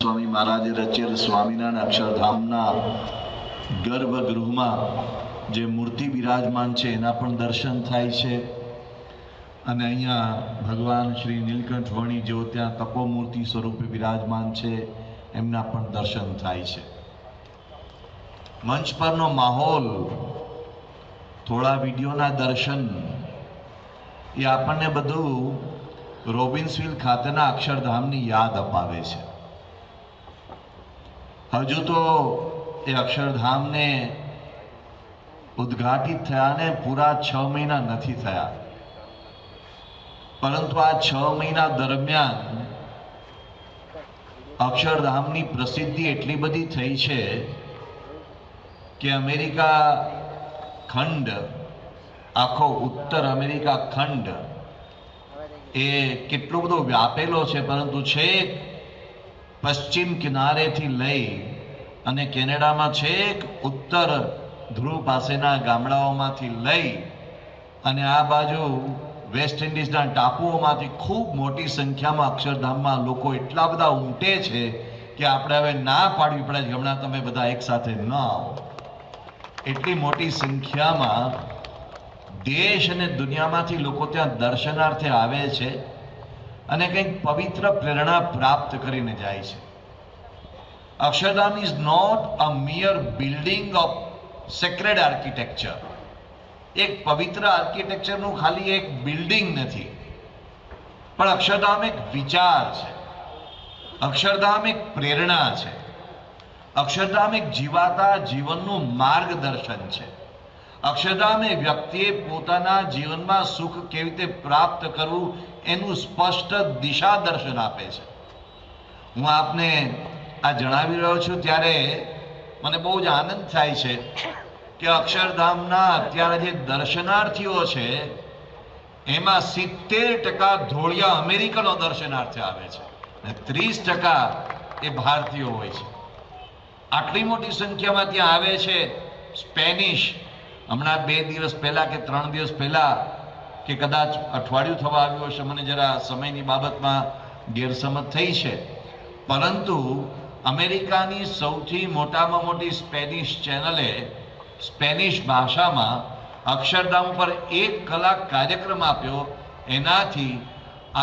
સ્વામી મહારાજે રચેલ સ્વામિનારાયણ અક્ષરધામના ગર્ભગૃહમાં જે મૂર્તિ બિરાજમાન છે એના પણ દર્શન થાય છે અને અહીંયા ભગવાન શ્રી નીલકંઠ વણી જેઓ ત્યાં તપોમૂર્તિ સ્વરૂપે બિરાજમાન છે એમના પણ દર્શન થાય છે. મંચ પરનો માહોલ, થોડા વિડીયોના દર્શન એ આપણને બધું રોબિન્સવિલ ખાતેના અક્ષરધામની યાદ અપાવે છે. હજુ તો એ અક્ષરધામને ઉદ્ઘાટિત થયાને પૂરા 6 મહિના નથી થયા, પરંતુ આ 6 મહિના દરમિયાન અક્ષરધામની પ્રસિદ્ધિ એટલી બધી થઈ છે કે અમેરિકા ખંડ, આખો ઉત્તર અમેરિકા ખંડ એ કેટલો બધો વ્યાપેલો છે, પરંતુ છેક પશ્ચિમ કિનારેથી લઈ અને કેનેડામાં છેક ઉત્તર ધ્રુવ પાસેના ગામડાઓમાંથી લઈ અને આ બાજુ વેસ્ટ ઇન્ડિઝના ટાપુઓમાંથી ખૂબ મોટી સંખ્યામાં અક્ષરધામમાં લોકો એટલા બધા ઉમટે છે કે આપણે હવે ના પાડવી પડે કે હમણાં તમે બધા એક સાથે ન આવો. એટલી મોટી સંખ્યામાં દેશ અને દુનિયામાંથી લોકો ત્યાં દર્શનાર્થે આવે છે અને કંઈક પવિત્ર પ્રેરણા પ્રાપ્ત કરીને જાય છે. Akshardham is not a mere building of sacred architecture. એક પવિત્ર આર્કિટેક્ચરનું ખાલી એક બિલ્ડિંગ નથી, પણ અક્ષરધામ એક વિચાર છે, અક્ષરધામ એક પ્રેરણા છે, અક્ષરધામ એક જીવાતા જીવનનું માર્ગદર્શન છે. અક્ષરધામ એ વ્યક્તિએ પોતાના જીવનમાં સુખ કેવી રીતે પ્રાપ્ત કરવું એનું સ્પષ્ટ દિશા દર્શન આપે છે. હું આપને આ જણાવી રહ્યો છું ત્યારે મને બહુ જ આનંદ થાય છે કે અક્ષરધામના અત્યારે જે દર્શનાર્થીઓ છે એમાં 70% ધોળિયા અમેરિકનો દર્શનાર્થે આવે છે અને 30% એ ભારતીયો હોય છે. આટલી મોટી સંખ્યામાં ત્યાં આવે છે. સ્પેનિશ હમણાં 2 દિવસ પહેલા કે 3 દિવસ પહેલા કે કદાચ અઠવાડિયું થવા આવ્યું હશે, મને જરા સમયની બાબતમાં ગેરસમજ થઈ છે, પરંતુ અમેરિકાની સૌથી મોટામાં મોટી સ્પેનિશ ચેનલે સ્પેનિશ ભાષામાં અક્ષરધામ ઉપર 1 કલાક કાર્યક્રમ આપ્યો. એનાથી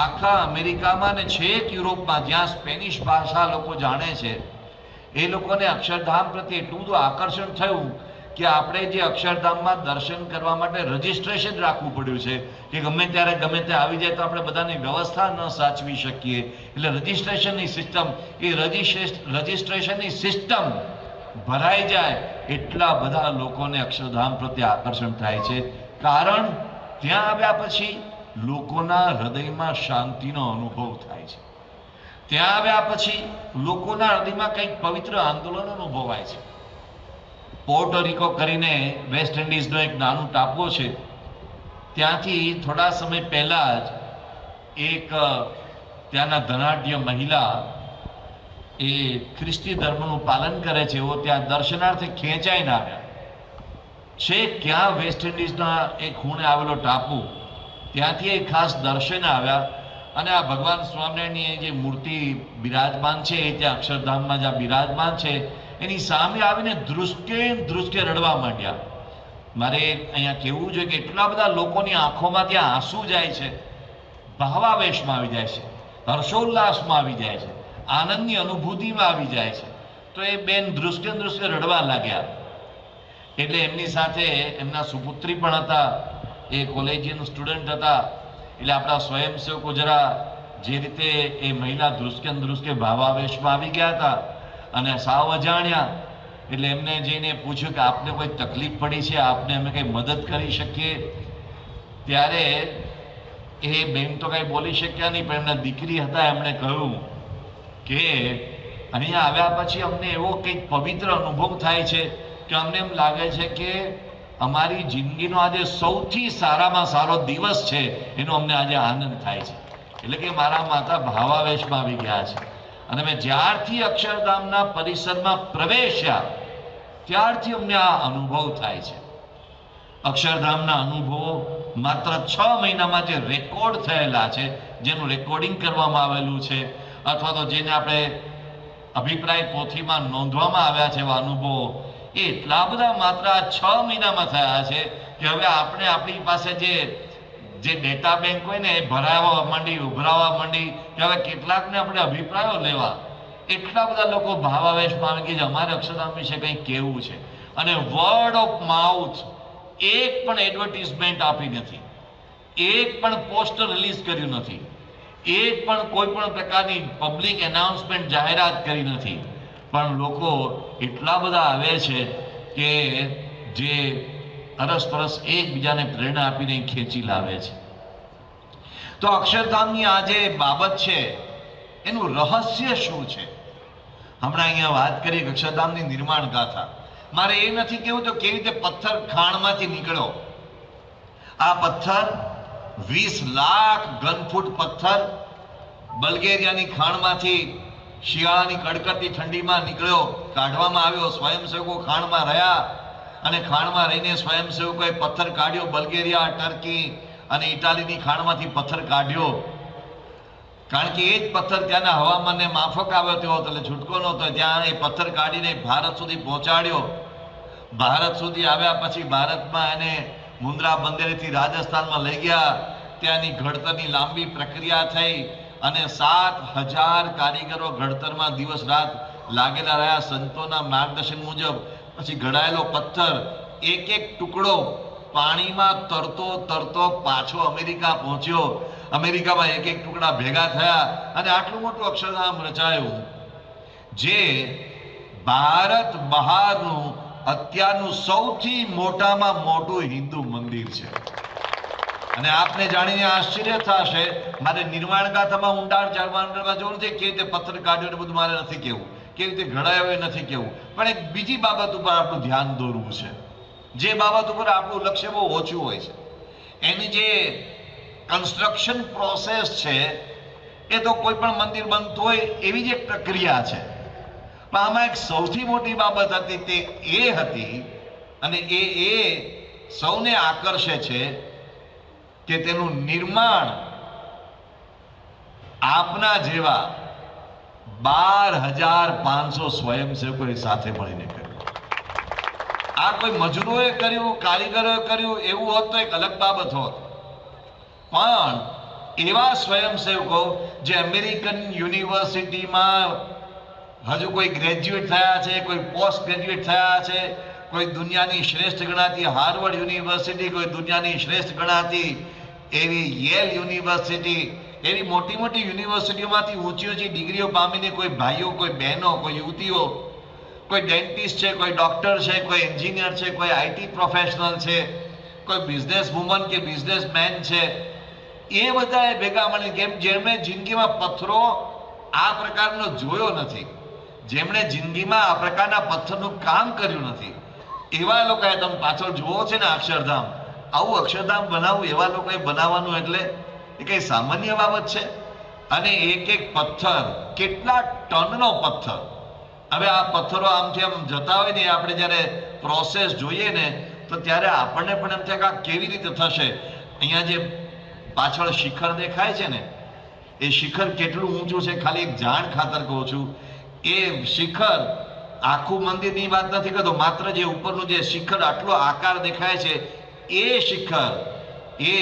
આખા અમેરિકામાં ને છેક યુરોપમાં જ્યાં સ્પેનિશ ભાષા લોકો જાણે છે એ લોકોને અક્ષરધામ પ્રત્યે એટલું બધું આકર્ષણ થયું કે આપણે જે અક્ષરધામમાં દર્શન કરવા માટે રજીસ્ટ્રેશન રાખવું પડ્યું છે કે ગમે ત્યારે ગમે ત્યાં આવી જાય તો આપણે બધાની વ્યવસ્થા ન સાચવી શકીએ. એટલે રજીસ્ટ્રેશનની સિસ્ટમ, એ રજીસ્ટ્રેશનની સિસ્ટમ ભરાઈ જાય એટલા બધા લોકોને અક્ષરધામ પ્રત્યે આકર્ષણ થાય છે. કારણ ત્યાં આવ્યા પછી લોકોના હૃદયમાં શાંતિનો અનુભવ થાય છે. ત્યાં આવ્યા પછી લોકોના હૃદયમાં કંઈક પવિત્ર આંદોલન અનુભવાય છે. પોર્ટો રિકો કરીને વેસ્ટ ઇન્ડિઝનો એક નાનું ટાપુ છે, ત્યાંથી થોડા સમય પહેલા જ એક ત્યાંના ધનાઢ્ય મહિલા, એ ખ્રિસ્તી ધર્મનું પાલન કરે છે, એવો ત્યાં દર્શનાર્થે ખેંચાઈને આવ્યા છે. ક્યાં વેસ્ટ ઇન્ડિઝના એક ખૂણે આવેલો ટાપુ, ત્યાંથી એ ખાસ દર્શને આવ્યા અને આ ભગવાન સ્વામિનારાયણની જે મૂર્તિ બિરાજમાન છે એ ત્યાં અક્ષરધામમાં જ્યાં બિરાજમાન છે એની સામે આવીને ધ્રુસકે રડવા માંડ્યા. મારે અહીંયા કહેવું જોઈએ કે એટલા બધા લોકોની આંખોમાં ત્યાં આંસુ જાય છે, ભાવાવેશમાં આવી જાય છે, હર્ષોલ્લાસમાં આવી જાય છે, આનંદની અનુભૂતિમાં આવી જાય છે. તો એ બેન ધ્રુસકે રડવા લાગ્યા. એટલે એમની સાથે એમના સુપુત્રી પણ હતા, એ કોલેજિયન સ્ટુડન્ટ હતા. એટલે આપણા સ્વયંસેવકો જરા જે રીતે એ મહિલા ધ્રુસકે ભાવાવેશમાં આવી ગયા હતા અને સાવ અજાણ્યા, એટલે એમને જઈને પૂછ્યું કે આપને કોઈ તકલીફ પડી છે, આપને અમે કંઈ મદદ કરી શકીએ? ત્યારે એ બેન તો કંઈ બોલી શક્યા નહીં, પણ એમના દીકરી હતા, એમણે કહ્યું કે અહીંયા આવ્યા પછી અમને એવો કંઈક પવિત્ર અનુભવ થાય છે કે અમને એમ લાગે છે કે અમારી જિંદગીનો આજે સૌથી સારામાં સારો દિવસ છે, એનો અમને આજે આનંદ થાય છે. એટલે કે મારા માતા ભાવાવેશમાં આવી ગયા છે. અને મેં જ્યારથી અક્ષરધામના પરિસરમાં પ્રવેશ્યા ત્યારથી અમને આ અનુભવ થાય છે. અક્ષરધામના અનુભવો માત્ર 6 મહિનામાં જે રેકોર્ડ થયેલા છે, જેનું રેકોર્ડિંગ કરવામાં આવેલું છે, અથવા તો જેને આપણે અભિપ્રાય પોથીમાં નોંધવામાં આવ્યા છે એવા અનુભવો એ એટલા બધા માત્ર આ 6 મહિનામાં થયા છે કે હવે આપણે આપણી પાસે જે ડેટા બેંક હોય ને એ ભરાવા માંડી, ઉભરાવા માંડી કે હવે કેટલાકને આપણે અભિપ્રાયો લેવા. એટલા બધા લોકો ભાવાવેશમાં આવે કે અમારે અક્ષરધામ વિશે કંઈ કહેવું છે. અને વર્ડ ઓફ માઉથ, એક પણ એડવર્ટિઝમેન્ટ આપી નથી, એક પણ પોસ્ટર રિલીઝ કર્યું નથી, એક પણ કોઈ પણ પ્રકારની પબ્લિક એનાઉન્સમેન્ટ જાહેરાત કરી નથી, પણ લોકો એટલા બધા આવે છે કે જે અરસપરસ એકબીજાને પ્રેરણા આપીને ખેંચી લાવે છે. તો અક્ષરધામની આ જે બાબત છે એનું રહસ્ય શું છે? હમણાં અહીંયા વાત કરીએ અક્ષરધામની નિર્માણ ગાથા. મારે એ નથી કહેવું તો કેવી રીતે પથ્થર ખાણમાંથી નીકળ્યો. આ પથ્થર 20 લાખ ઘનફૂટ પથ્થર બલ્ગેરિયાની ખાણમાંથી શિયાળાની કડકડતી ઠંડીમાં નીકળ્યો, કાઢવામાં આવ્યો. સ્વયંસેવકો ખાણમાં રહ્યા અને ખાણમાં રહીને સ્વયંસેવકોએ પથ્થર કાઢ્યો. બલ્ગેરિયા, ટર્કી અને ઇટાલીની ખાણમાંથી પથ્થર કાઢ્યો. કારણ કે એ જ પથ્થર ત્યાંના હવામાનને માફક આવ્યો તેવો હતો, એટલે છૂટકો નહોતો. ત્યાં એ પથ્થર કાઢીને ભારત સુધી પહોંચાડ્યો. ભારત સુધી આવ્યા પછી ભારતમાં એને મુન્દ્રા બંદરેથી રાજસ્થાનમાં લઈ ગયા. ત્યાંની ઘડતરની લાંબી પ્રક્રિયા થઈ અને 7,000 કારીગરો ઘડતરમાં દિવસ રાત લાગેલા રહ્યા. સંતોના માર્ગદર્શન મુજબ પછી ઘડાયેલો પથ્થર એક એક ટુકડો પાણીમાં તરતો તરતો પાછો અમેરિકા પહોંચ્યો. અમેરિકામાં એક એક ટુકડા ભેગા થયા અને આટલું મોટું અક્ષરધામ રચાયું, જે ભારત બહારનું અત્યારનું સૌથી મોટામાં મોટું હિન્દુ મંદિર છે. અને આપને જાણીને આશ્ચર્ય થશે, મારે નિર્માણ ગાથામાં ઊંડાણ જાણવા જવું છે, કેવી રીતે પથ્થર કાઢ્યો બધું મારે નથી કહેવું, કેવી રીતે ઘડાયો એ નથી કહેવું, પણ એક બીજી બાબત ઉપર આપણું ધ્યાન દોરવું છે, જે બાબત ઉપર આપણું લક્ષ્ય બહુ ઓછું હોય છે. એની જે કન્સ્ટ્રક્શન પ્રોસેસ છે એ તો કોઈ પણ મંદિર બનતું હોય એવી જ એક પ્રક્રિયા છે, પણ આમાં એક સૌથી મોટી બાબત હતી તે એ હતી અને એ સૌને આકર્ષે છે કે તેનું નિર્માણ આપના જેવા 12,500 સ્વયંસેવકોએ સાથે મળીને કર્યું. આ કોઈ મજૂરોએ કર્યું, કારીગરોએ કર્યું એવું હોત તો એક અલગ બાબત હોત, પણ એવા સ્વયંસેવકો જે અમેરિકન યુનિવર્સિટીમાં હજુ કોઈ ગ્રેજ્યુએટ થયા છે, કોઈ પોસ્ટ ગ્રેજ્યુએટ થયા છે, કોઈ દુનિયાની શ્રેષ્ઠ ગણાતી હાર્વર્ડ યુનિવર્સિટી, કોઈ દુનિયાની શ્રેષ્ઠ ગણાતી એવી યેલ યુનિવર્સિટી, એવી મોટી મોટી યુનિવર્સિટીઓમાંથી ઊંચી ઊંચી ડિગ્રીઓ પામીને કોઈ ભાઈઓ, કોઈ બહેનો, કોઈ યુવતીઓ, કોઈ ડેન્ટિસ્ટ છે, કોઈ ડોક્ટર છે, કોઈ એન્જિનિયર છે, કોઈ આઈટી પ્રોફેશનલ છે, કોઈ બિઝનેસ વુમન કે બિઝનેસમેન છે, એ બધાએ ભેગા મળી કેમ જેમણે જિંદગીમાં પથ્થરો આ પ્રકારનો જોયો નથી, જેમણે જિંદગીમાં આ પ્રકારના પથ્થરનું કામ કર્યું નથી, એવા લોકોએ તમે પાછળ જુઓ છે ને અક્ષરધામ, આવું અક્ષરધામ બનાવવું, એવા લોકોએ બનાવવાનું એટલે એ કઈ સામાન્ય બાબત છે. અને એક એક પથ્થર, કેટલા ટનનો પથ્થર. હવે આ પથ્થરો આમથી આમ જતા હોય ને, આપણે જ્યારે પ્રોસેસ જોઈએ ને તો ત્યારે આપણને પણ એમ થાય કે આ કેવી રીતે થશે. અહીંયા જે પાછળ શિખર દેખાય છે ને, એ શિખર કેટલું ઊંચું છે, ખાલી એક જાણ ખાતર કહું છું, એ શિખર આખું મંદિરની વાત નથી કરતો, માત્ર જે ઉપરનું જે શિખર આટલો આકાર દેખાય છે એ શિખર એ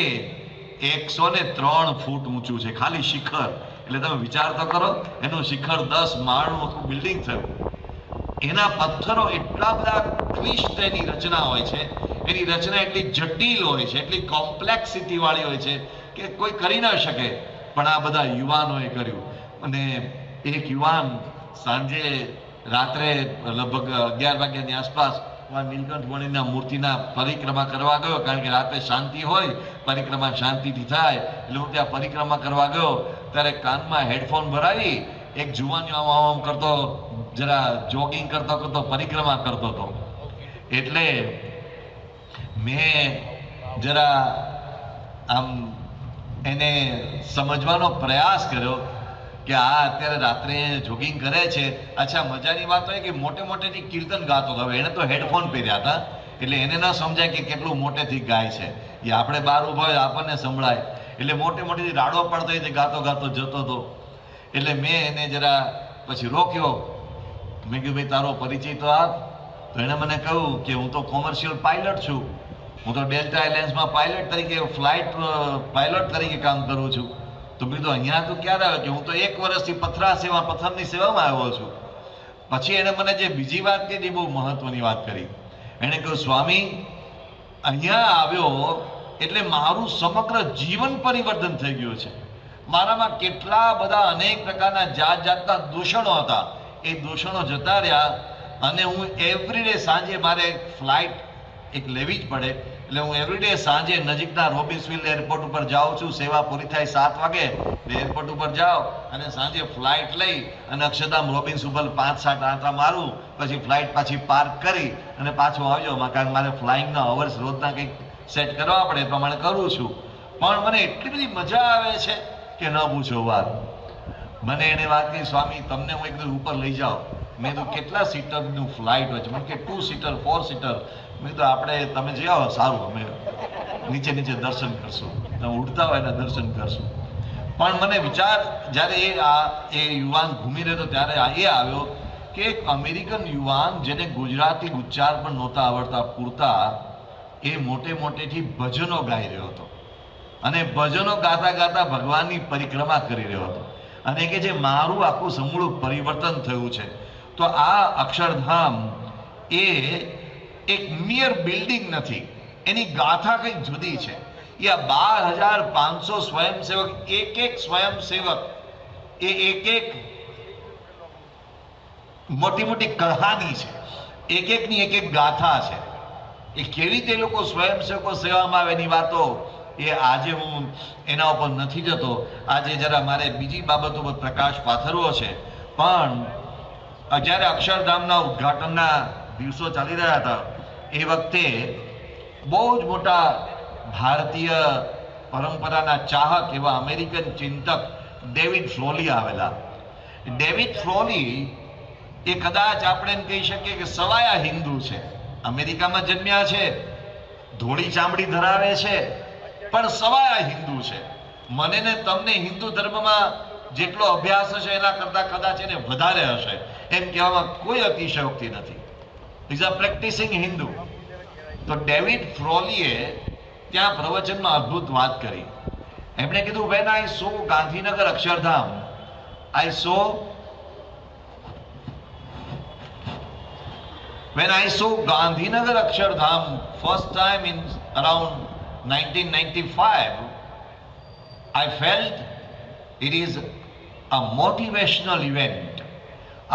103 ફૂટ ઊંચું છે, ખાલી શિખર. એટલે તમે વિચાર તો કરો, એનું શિખર 10 માળનું આખું બિલ્ડિંગ થયું. એના પથ્થરો એટલા બધા ક્લિષ્ટ એની રચના હોય છે, એની રચના એટલી જટિલ હોય છે, એટલી કોમ્પ્લેક્સિટી વાળી હોય છે કે કોઈ કરી ન શકે, પણ આ બધા યુવાનોએ કર્યું. અને એક યુવાન સાંજે રાત્રે લગભગ 11 વાગ્યાની આસપાસ નીલકંઠ મણિના મૂર્તિના પરિક્રમા કરવા ગયો, કારણ કે રાત્રે શાંતિ હોય, પરિક્રમા શાંતિથી થાય, એટલે હું ત્યાં પરિક્રમા કરવા ગયો ત્યારે કાનમાં હેડફોન ભરાવી એક જુવાન આમ કરતો, જરા જોગિંગ કરતો કરતો પરિક્રમા કરતો હતો. એટલે મેં જરા આમ એને સમજવાનો પ્રયાસ કર્યો કે આ અત્યારે રાત્રે જોગિંગ કરે છે. અચ્છા, મજાની વાત હોય કે મોટે મોટેથી કીર્તન ગાતો હતો. હવે એને તો હેડફોન પહેર્યા હતા એટલે એને ન સમજાય કે કેટલું મોટેથી ગાય છે. એ આપણે બહાર ઊભા હોય આપણને સંભળાય, એટલે મોટે મોટેથી રાડો પડતો હોય ગાતો ગાતો જતો હતો. એટલે મેં એને જરા પછી રોક્યો મેં કીધું ભાઈ તારો પરિચય તો આપ. તો એણે મને કહ્યું કે હું તો કોમર્શિયલ પાયલટ છું, હું તો ડેલ્ટા એરલાઇન્સમાં પાયલટ તરીકે ફ્લાઇટ પાયલટ તરીકે કામ કરું છું. તો કીધું અહીંયા તો ક્યારે આવ્યો કે હું તો 1 વર્ષથી પથ્થરની સેવામાં આવ્યો છું. પછી એણે મને જે બીજી વાત કીધી, બહુ મહત્વની વાત કરી. એણે કહ્યું સ્વામી અહીંયા આવ્યો એટલે મારું સમગ્ર જીવન પરિવર્તન થઈ ગયું છે. મારામાં કેટલા બધા અનેક પ્રકારના જાતના દૂષણો હતા, એ દૂષણો જતા રહ્યા. અને હું એવરીડે સાંજે મારે ફ્લાઇટ એક લેવી જ પડે, એટલે હું એવરીડે સાંજે નજીકના રોબિન્સવિલ એરપોર્ટ ઉપર જાઉં છું. સેવા પૂરી થાય 7 વાગે એરપોર્ટ ઉપર જાઓ અને સાંજે ફ્લાઇટ લઈ અને અક્ષરધામ રોબિન્સ ઉપર 5-7 આંટા મારું. પછી ફ્લાઇટ પાછી પાર્ક કરી અને પાછું આવજો, કારણ કે મારે ફ્લાઇંગના અવર્સ રોજના કંઈક સેટ કરવા પડે, એ પ્રમાણે કરું છું. પણ મને એટલી બધી મજા આવે છે કે ન પૂછો વાત. મને એને વાત કરી, સ્વામી તમને હું એકદમ ઉપર લઈ જાઉં. મેં તો કેટલા સીટરનું ફ્લાઇટ હોય છે? મને કે 2 સીટર 4 સીટર. મેં તો આપણે તમે જે આવો સારું, અમે નીચે દર્શન કરશું, તમે ઉડતા હોય એના દર્શન કરશું. પણ મને વિચાર જ્યારે એ યુવાન ઘૂમી રહ્યો હતો ત્યારે એ આવ્યો કે એક અમેરિકન યુવાન જેને ગુજરાતી ઉચ્ચાર પણ નહોતા આવડતા પૂરતા, એ મોટેથી ભજનો ગાઈ રહ્યો હતો અને ભજનો ગાતા ગાતા ભગવાનની પરિક્રમા કરી રહ્યો હતો. અને કે જે મારું આખું સમૂળ પરિવર્તન થયું છે. તો આ અક્ષરધામ એ એક મિયર બિલ્ડિંગ નથી, એની ગાથા કંઈક જુદી છે. એ 12,500 સ્વયંસેવક, એક સ્વયંસેવક એ એક મોટી કહાની છે, એકની એક ગાથા છે. એ કેવી રીતે લોકો સ્વયંસેવકો સેવામાં આવે એની વાતો એ આજે હું એના ઉપર નથી જતો. આજે જરા મારે બીજી બાબતો પર પ્રકાશ પાથરવો છે. પણ જ્યારે અક્ષરધામના ઉદ્ઘાટનના દિવસો ચાલી રહ્યા હતા એ વખતે બહુ જ મોટા ભારતીય પરંપરાના ચાહક એવા અમેરિકન ચિંતક ડેવિડ ફ્રોલી આવેલા. ડેવિડ ફ્રોલી એ કદાચ આપણે એમ કહી શકીએ કે સવાયા હિન્દુ છે. અમેરિકામાં જન્મ્યા છે, ધોળી ચામડી ધરાવે છે, પણ સવાયા હિન્દુ છે. મને ને તમને હિન્દુ ધર્મમાં જેટલો અભ્યાસ હશે એના કરતા કદાચ એને વધારે હશે, એમ કહેવામાં કોઈ અતિશયોક્તિ નથી. Is a practising Hindu. તો ડેવિડ ફ્રોલીએ ત્યાં પ્રવચનમાં અદ્ભુત વાત કરી. એમણે કીધું, van I so Gandhinagar Akshardham, I so when I saw Gandhinagar Akshardham first time in around 1995, I felt it is a motivational event.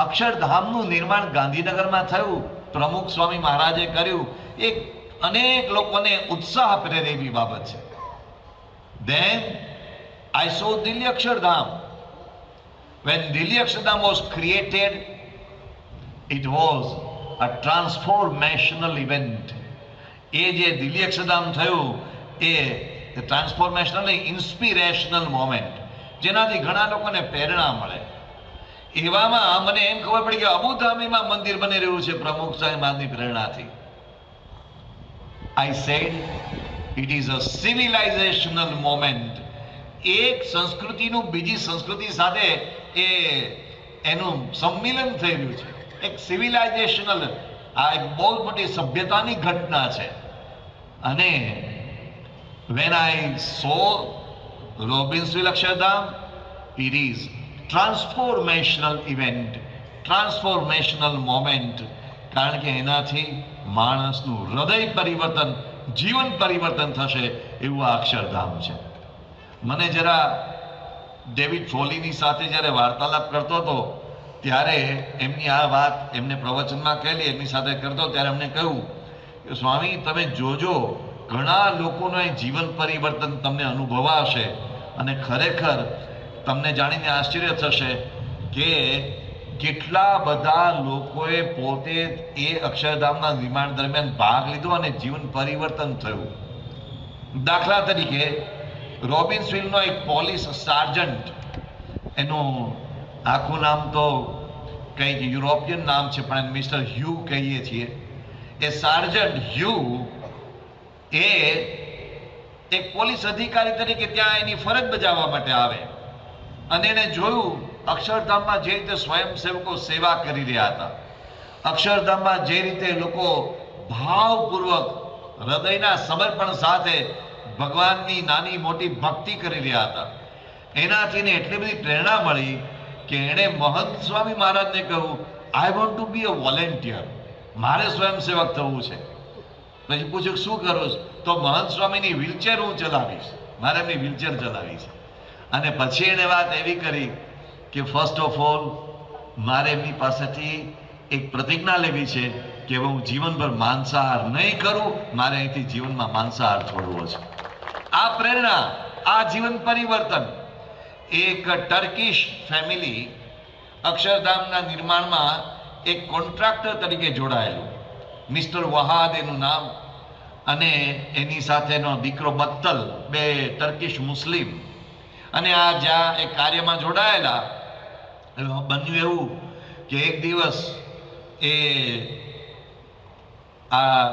અક્ષરધામનું નિર્માણ ગાંધીનગરમાં થયું, પ્રમુખ સ્વામી મહારાજે કર્યું, એક અનેક લોકોને ઉત્સાહ પ્રેરે એવી બાબત છે. Then I saw Delhi Akshardham. When Delhi Akshardham was created, it was a transformational event. એ જે દિલ્હી અક્ષરધામ થયું એ ટ્રાન્સફોર્મેશનલ ઇન્સ્પિરેશનલ મોમેન્ટ, જેનાથી ઘણા લોકોને પ્રેરણા મળે. એવામાં મને એમ ખબર પડી કે અબુધાબીમાં મંદિર બની રહ્યું છે પ્રમુખ સાહેબ મહારાજની પ્રેરણાથી. I said it is a civilizational moment. એક સંસ્કૃતિનું બીજી સંસ્કૃતિ સાથે એનું સંમિલન થઈ રહ્યું છે. એક સિવિલાઇઝેશનલ, આ એક બહુ મોટી સભ્યતાની ઘટના છે. અને when I saw Robbinsville Akshardham, it is transformational event, transformational moment. કારણ કે એનાથી માણસનું હૃદય પરિવર્તન, જીવન પરિવર્તન થશે એવું આ અક્ષરધામ છે. મને જરા ડેવિડ ફ્રોલીની સાથે જ્યારે વાર્તાલાપ કરતો હતો ત્યારે એમની આ વાત એમને પ્રવચનમાં કહેલી, એમની સાથે કરતો ત્યારે એમને કહ્યું કે સ્વામી તમે જોજો, ઘણા લોકોનું જીવન પરિવર્તન તમને અનુભવાશે અને ખરેખર તમને જાણીને આશ્ચર્ય થશે કે કેટલા બધા લોકોએ પોતે એ અક્ષરધામના નિર્માણ દરમિયાન ભાગ લીધો અને જીવન પરિવર્તન થયું. દાખલા તરીકે રોબિન્સવિલનો એક પોલીસ સાર્જન્ટ, એનું આખું નામ તો કંઈક યુરોપિયન નામ છે પણ મિસ્ટર હ્યુ કહીએ છીએ. એ સાર્જન્ટ હ્યુ એ એક પોલીસ અધિકારી તરીકે ત્યાં એની ફરજ બજાવવા માટે આવે અને એને જોયું અક્ષરધામમાં જે રીતે સ્વયંસેવકો સેવા કરી રહ્યા હતા, અક્ષરધામમાં જે રીતે લોકો ભાવપૂર્વક હૃદયના સમર્પણ સાથે ભગવાનની નાની મોટી ભક્તિ કરી રહ્યા હતા, એનાથી એને એટલી બધી પ્રેરણા મળી કે એણે મહંત સ્વામી મહારાજને કહ્યું, I want to be a volunteer, મારે સ્વયંસેવક થવું છે. પછી પૂછ્યું શું કરો છો? તો મહંત સ્વામીની વ્હીલચેર હું ચલાવીશ, મારે એમની વ્હીલચેર ચલાવી છે. અને પછી એણે વાત એવી કરી કે ફર્સ્ટ ઓફ ઓલ મારે એમની પાસેથી એક પ્રતિજ્ઞા લેવી છે કે હું જીવનભર માંસાહાર નહીં કરું, મારે અહીંથી જીવનમાં માંસાહાર છોડવો છે. આ પ્રેરણા, આ જીવન પરિવર્તન. એક ટર્કીશ ફેમિલી અક્ષરધામના નિર્માણમાં એક કોન્ટ્રાક્ટર તરીકે જોડાયેલું, મિસ્ટર વહાદ એનું નામ, અને એની સાથેનો દીકરો બત્તલ, બે ટર્કીશ મુસ્લિમ. અને આ જ્યાં એ કાર્યમાં જોડાયેલા, બન્યું એવું કે એક દિવસ એ આ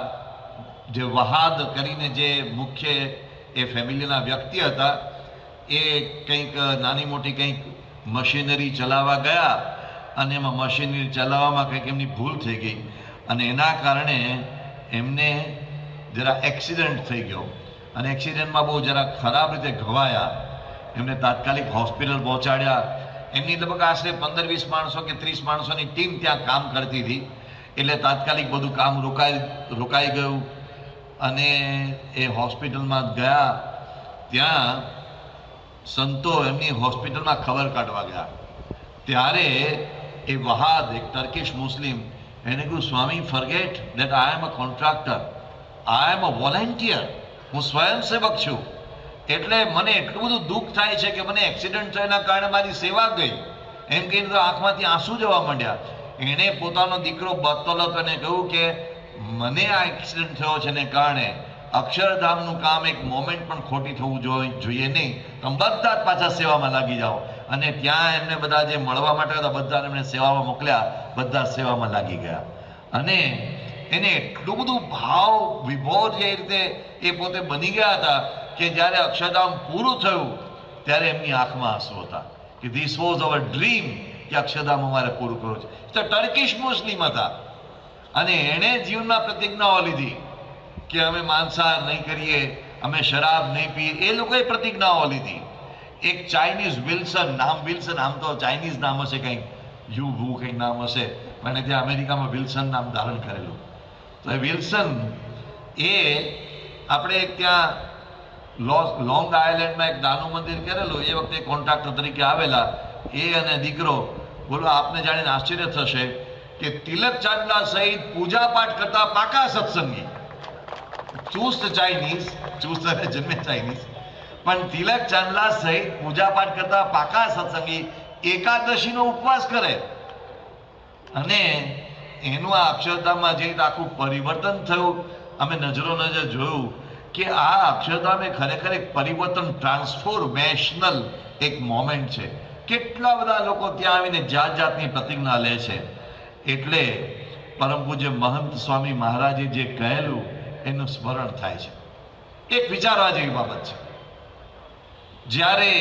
જે વહાદ કરીને જે મુખ્ય એ ફેમિલીના વ્યક્તિ હતા, એ કંઈક નાની મોટી કંઈક મશીનરી ચલાવવા ગયા અને એમાં મશીનરી ચલાવવામાં કંઈક એમની ભૂલ થઈ ગઈ અને એના કારણે એમને જરા એક્સિડન્ટ થઈ ગયો અને એક્સિડન્ટમાં બહુ જરા ખરાબ રીતે ઘવાયા. એમને તાત્કાલિક હોસ્પિટલ પહોંચાડ્યા. એમની લગભગ આશરે 15-20 માણસો કે 30 માણસોની ટીમ ત્યાં કામ કરતી હતી, એટલે તાત્કાલિક બધું કામ રોકાઈ ગયું અને એ હોસ્પિટલમાં ગયા. ત્યાં સંતો એમની હોસ્પિટલમાં ખબર કાઢવા ગયા, ત્યારે એ વહાદ, એક ટર્કીશ મુસ્લિમ, એને કહ્યું, Swami, forget that I am a contractor, I am a volunteer, હું સ્વયંસેવક છું. એટલે મને એટલું બધું દુઃખ થાય છે કે મને એક્સિડન્ટ થયાના કારણે મારી સેવા ગઈ. એમ કહીને તો આંખમાંથી આંસુ જવા માંડ્યા. એણે પોતાનો દીકરો બત્તલતને કહ્યું કે મને આ એક્સિડન્ટ થયો છે ને કારણે અક્ષરધામનું કામ એક મોમેન્ટ પણ ખોટી થવું જોઈએ નહીં, તમે બધા જ પાછા સેવામાં લાગી જાઓ. અને ત્યાં એમને બધા જે મળવા માટે હતા બધાને એમણે સેવામાં મોકલ્યા, બધા સેવામાં લાગી ગયા. અને એને એટલું બધું ભાવ વિભોર જે રીતે એ પોતે બની ગયા હતા કે જ્યારે અક્ષરધામ પૂરું થયું ત્યારે એમની આંખમાં આંસુ હતા કે ધીસ વોઝ અવર ડ્રીમ, કે અક્ષરધામ અમારે પૂરું કરવું છે. તો ટર્કીશ મુસ્લિમ હતા અને એણે જીવનમાં પ્રતિજ્ઞાઓ લીધી કે અમે માંસાહાર નહીં કરીએ, અમે શરાબ નહીં પીએ. એ લોકોએ પ્રતિજ્ઞાઓ લીધી. એક ચાઇનીઝ વિલ્સન, નામ વિલ્સન, આમ તો ચાઇનીઝ નામ હશે, કંઈક યુ વુ કંઈક નામ હશે, પણ ત્યાં અમેરિકામાં વિલ્સન નામ ધારણ કરેલું. તો એ વિલ્સન એ આપણે ત્યાં લોંગ આઇલેન્ડમાં એક નાનું મંદિર કરેલું, એ વખતે કોન્ટ્રાક્ટર તરીકે આવેલા. એ અને દીકરો, બોલો આપને જાણીને આશ્ચર્ય થશે કે તિલક ચાંદલા સહિત પૂજા પાઠ કરતા પાકા સત્સંગી, ચુસ્ત ચાઇનીઝ, ચુસ્ત અને જન્મે ચાઇનીઝ, પણ તિલક ચાંદલા સહિત પૂજા પાઠ કરતા પાકા સત્સંગી, એકાદશીનો ઉપવાસ કરે. અને એનું આ અક્ષરધામમાં જે આખું પરિવર્તન થયું, અમે નજરો નજર જોયું કે આ અક્ષરધામ એ ખરેખર એક પરિવર્તન, ટ્રાન્સફોર્મેશનલ એક મોમેન્ટ છે. કેટલા બધા લોકો ત્યાં આવીને જાત જાતની પ્રતિજ્ઞા લે છે. એટલે પરમ પૂજ્ય મહંત સ્વામી મહારાજે જે કહેલું એનું સ્મરણ થાય છે. એક વિચારવા જેવી બાબત છે. જ્યારે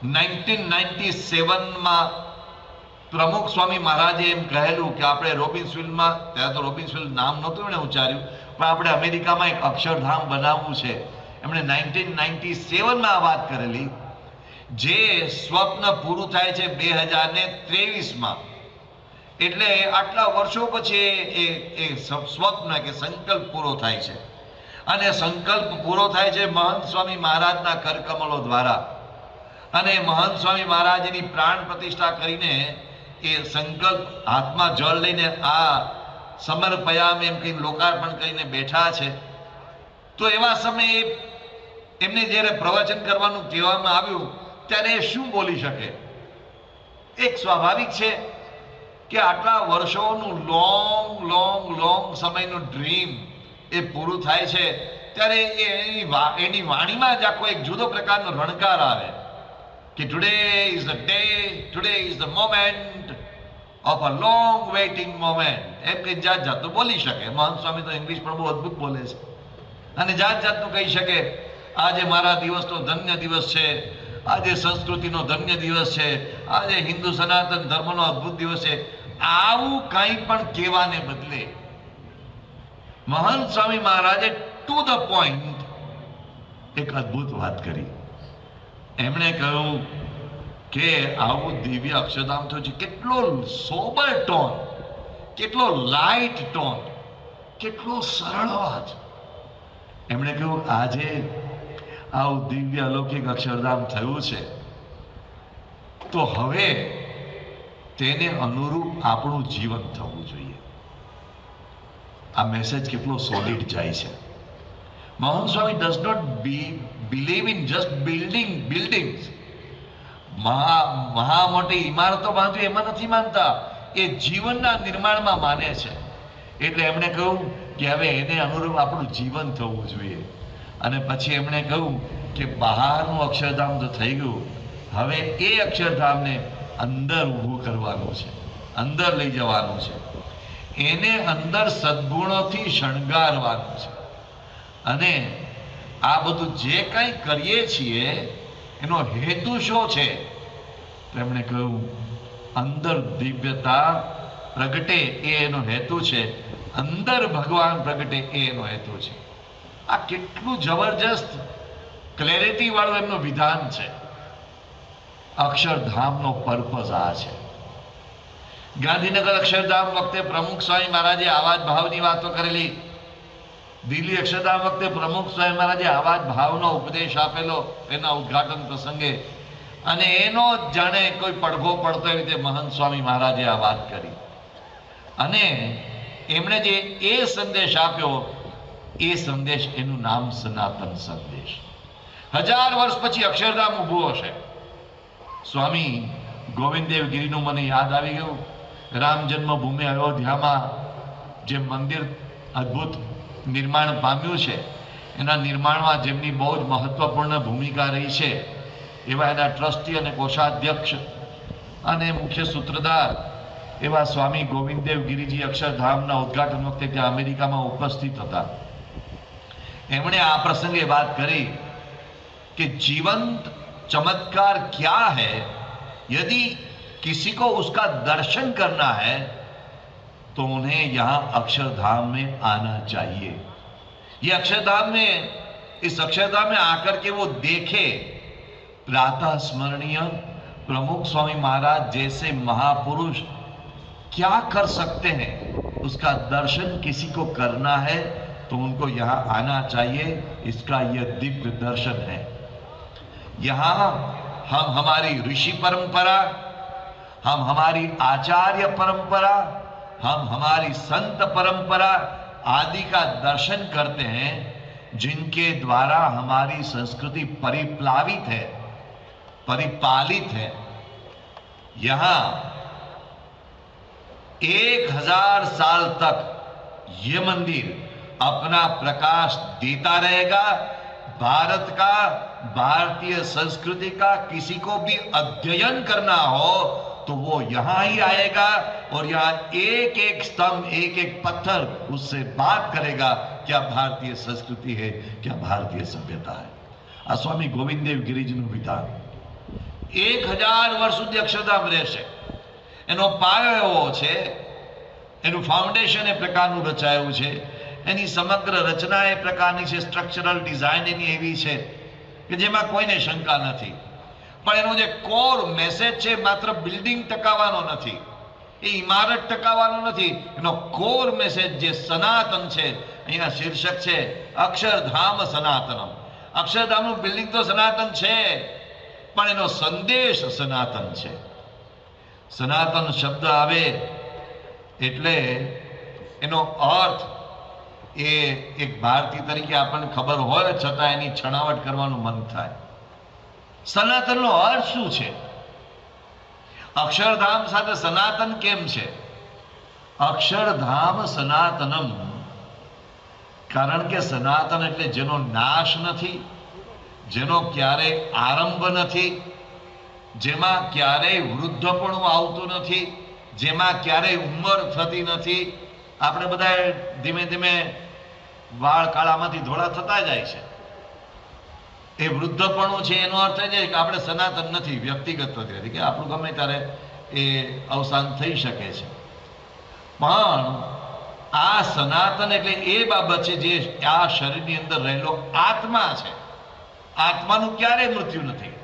1997માં પ્રમુખ સ્વામી મહારાજે એમ કહેલું કે આપણે રોબિન્સવિલમાં, ત્યાં તો રોબિન્સવિલ નામ નહોતું એણે ઉચ્ચાર્યું, પણ આપણે અમેરિકામાં એક અક્ષરધામ બનાવવું છે. એમણે 1997માં આ વાત કરેલી. જે સ્વપ્ન પૂરું થાય છે 2023માં, એટલે આટલા વર્ષો પછી એ સ્વપ્ન કે સંકલ્પ પૂરો થાય છે. અને સંકલ્પ પૂરો થાય છે મહંત સ્વામી મહારાજના કરકમલો દ્વારા. અને મહંત સ્વામી મહારાજની પ્રાણ પ્રતિષ્ઠા કરીને એ સંકલ્પ હાથમાં જળ લઈને આ સમર્પયામ એમ કહીને લોકાર્પણ કરીને બેઠા છે. તો એવા સમયે એમને જ્યારે પ્રવચન કરવાનું કહેવામાં આવ્યું ત્યારે એ શું બોલી શકે? એક સ્વાભાવિક છે કે આટલા વર્ષોનું લોંગ સમયનું ડ્રીમ એ પૂરું થાય છે ત્યારે એની વાણીમાં જ આખો એક જુદો પ્રકારનો રણકાર આવે કે today is the day, today is the moment of a long waiting moment. એમ કંઈ જાત જાતનું બોલી શકે. મહંત સ્વામી તો ઇંગ્લિશ પણ બહુ અદભુત બોલે છે અને જાત જાતનું કહી શકે. આજે મારા દિવસનો ધન્ય દિવસ છે, આજે સંસ્કૃતિનો ધન્ય દિવસ છે, આજે હિન્દુ સનાતન ધર્મનો અદ્ભુત દિવસ છે, આવું કંઈ પણ કહેવાને બદલે મહંત સ્વામી મહારાજે ટુ ધ પોઈન્ટ એક અદ્ભુત વાત કરી. એમણે કહ્યું કે આવું દિવ્ય અક્ષરધામ થયું છે, કેટલો સોબર ટોન, કેટલો લાઇટ ટોન, કેટલો સરળ અવાજ. એમણે કહ્યું આજે આવું દિવ્ય અલૌકિક અક્ષરધામ થયું છે, તો હવે તેને અનુરૂપ આપણું જીવન થવું જોઈએ. આ મેસેજ કેટલો સોલિડ જાય છે. Mahant Swami does not believe in just buildings. મહા મોટી ઇમારતો બાંધવી એમાં નથી માનતા, એ જીવનના નિર્માણમાં માને છે. એટલે એમણે કહ્યું કે હવે એને અનુરૂપ આપણું જીવન થવું જોઈએ. અને પછી એમણે કહ્યું કે બહારનું અક્ષરધામ તો થઈ ગયું, હવે એ અક્ષરધામને અંદર ઊભું કરવાનું છે, અંદર લઈ જવાનું છે, એને અંદર સદગુણોથી શણગારવાનું છે. અને આ બધું જે કંઈ કરીએ છીએ એનો હેતુ શું છે? તો એમણે કહ્યું અંદર દિવ્યતા પ્રગટે એ એનો હેતુ છે, અંદર ભગવાન પ્રગટે એ એનો હેતુ છે. આ કેટલું જબરજસ્ત ક્લેરિટી વાળું એમનું વિધાન છે. અક્ષરધામનો પર્પઝ આ છે. ગાંધીનગર અક્ષરધામ વખતે પ્રમુખ સ્વામી મહારાજે આવા જ ભાવની વાતો કરેલી. દિલ્હી અક્ષરધામ વખતે પ્રમુખ સ્વામી મહારાજે આવા જ ભાવનો ઉપદેશ આપેલો એના ઉદ્ઘાટન પ્રસંગે. અને એનો જાણે કોઈ પડઘો પડતો એવી રીતે મહંત સ્વામી મહારાજે આ વાત કરી. અને એમણે જે એ સંદેશ આપ્યો, એ સંદેશ, એનું નામ સનાતન સંદેશ. 1000 વર્ષ પછી અક્ષરધામ ઊભું હશે. સ્વામી ગોવિંદદેવ ગિરીનું મને યાદ આવી ગયું. રામ જન્મભૂમિ અયોધ્યામાં જે મંદિર અદ્ભુત નિર્માણ પામ્યું છે, એના નિર્માણમાં જેમની બહુ જ મહત્વપૂર્ણ ભૂમિકા રહી છે એવા એના ટ્રસ્ટી અને કોષાધ્યક્ષ અને મુખ્ય સૂત્રધાર એવા સ્વામી ગોવિંદદેવ ગિરીજી અક્ષરધામના ઉદ્ઘાટન વખતે ત્યાં અમેરિકામાં ઉપસ્થિત હતા. એમણે આ પ્રસંગે વાત કરી कि जीवंत चमत्कार क्या है, यदि किसी को उसका दर्शन करना है तो उन्हें यहाँ अक्षरधाम में आना चाहिए. ये अक्षरधाम में, इस अक्षरधाम में आकर के वो देखे प्रातः स्मरणीय प्रमुख स्वामी महाराज जैसे महापुरुष क्या कर सकते हैं, उसका दर्शन किसी को करना है तो उनको यहाँ आना चाहिए. इसका यह दिव्य दर्शन है. यहाँ हम हमारी ऋषि परंपरा, हम हमारी आचार्य परंपरा, हम हमारी संत परंपरा आदि का दर्शन करते हैं, जिनके द्वारा हमारी संस्कृति परिप्लावित है, परिपालित है. यहाँ 1000 साल तक ये मंदिर अपना प्रकाश देता रहेगा. भारत का, भारतीय संस्कृति का किसी को भी अध्ययन करना हो तो वो यहाँ ही आएगा और यहाँ एक एक स्तंभ, एक एक पत्थर उससे बात करेगा क्या भारतीय संस्कृति है, क्या भारतीय सभ्यता है. आ स्वामी गोविंददेव गिरिजीનું વિધાન. 1000 વર્ષ સુધી અક્ષરધામ રહેશે. એનો પાયો એવો છે, એનું ફાઉન્ડેશન એ પ્રકારનું રચાયું છે, એની સમગ્ર રચના એ પ્રકારની છે, સ્ટ્રક્ચરલ ડિઝાઇન એની એવી છે કે જેમાં કોઈને શંકા નથી. પણ એનો જે કોર મેસેજ છે માત્ર બિલ્ડિંગ ટકાવવાનો નથી, એ ઇમારત ટકાવવાનો નથી. એનો કોર મેસેજ જે સનાતન છે, અહીંયા શીર્ષક છે અક્ષરધામ સનાતનમ. અક્ષરધામનું બિલ્ડિંગ તો સનાતન છે, પણ એનો સંદેશ સનાતન છે. સનાતન શબ્દ આવે એટલે એનો અર્થ એ એક ભારતીય તરીકે આપણને ખબર હોય છતાં એની છણાવટ કરવાનું મન થાય. સનાતનનો અર્થ શું છે? અક્ષરધામ સાથે સનાતન કેમ છે? અક્ષરધામ સનાતનમ કારણ કે સનાતન એટલે જેનો નાશ નથી, જેનો ક્યારેય આરંભ નથી, જેમાં ક્યારેય વૃદ્ધપણું આવતું નથી, જેમાં ક્યારેય ઉંમર થતી નથી. આપણે બધા ધીમે ધીમે વાળ કાળામાંથી ધોળા થતા જાય છે, એ વૃદ્ધપણું છે એનો અર્થ એ છે કે આપણે સનાતન નથી, વ્યક્તિગત નથી, કે આપણું ગમે ત્યારે એ અવસાન થઈ શકે છે. પણ આ સનાતન એટલે એ બાબત છે જે આ શરીરની અંદર રહેલો આત્મા છે. આત્માનું ક્યારેય મૃત્યુ નથી.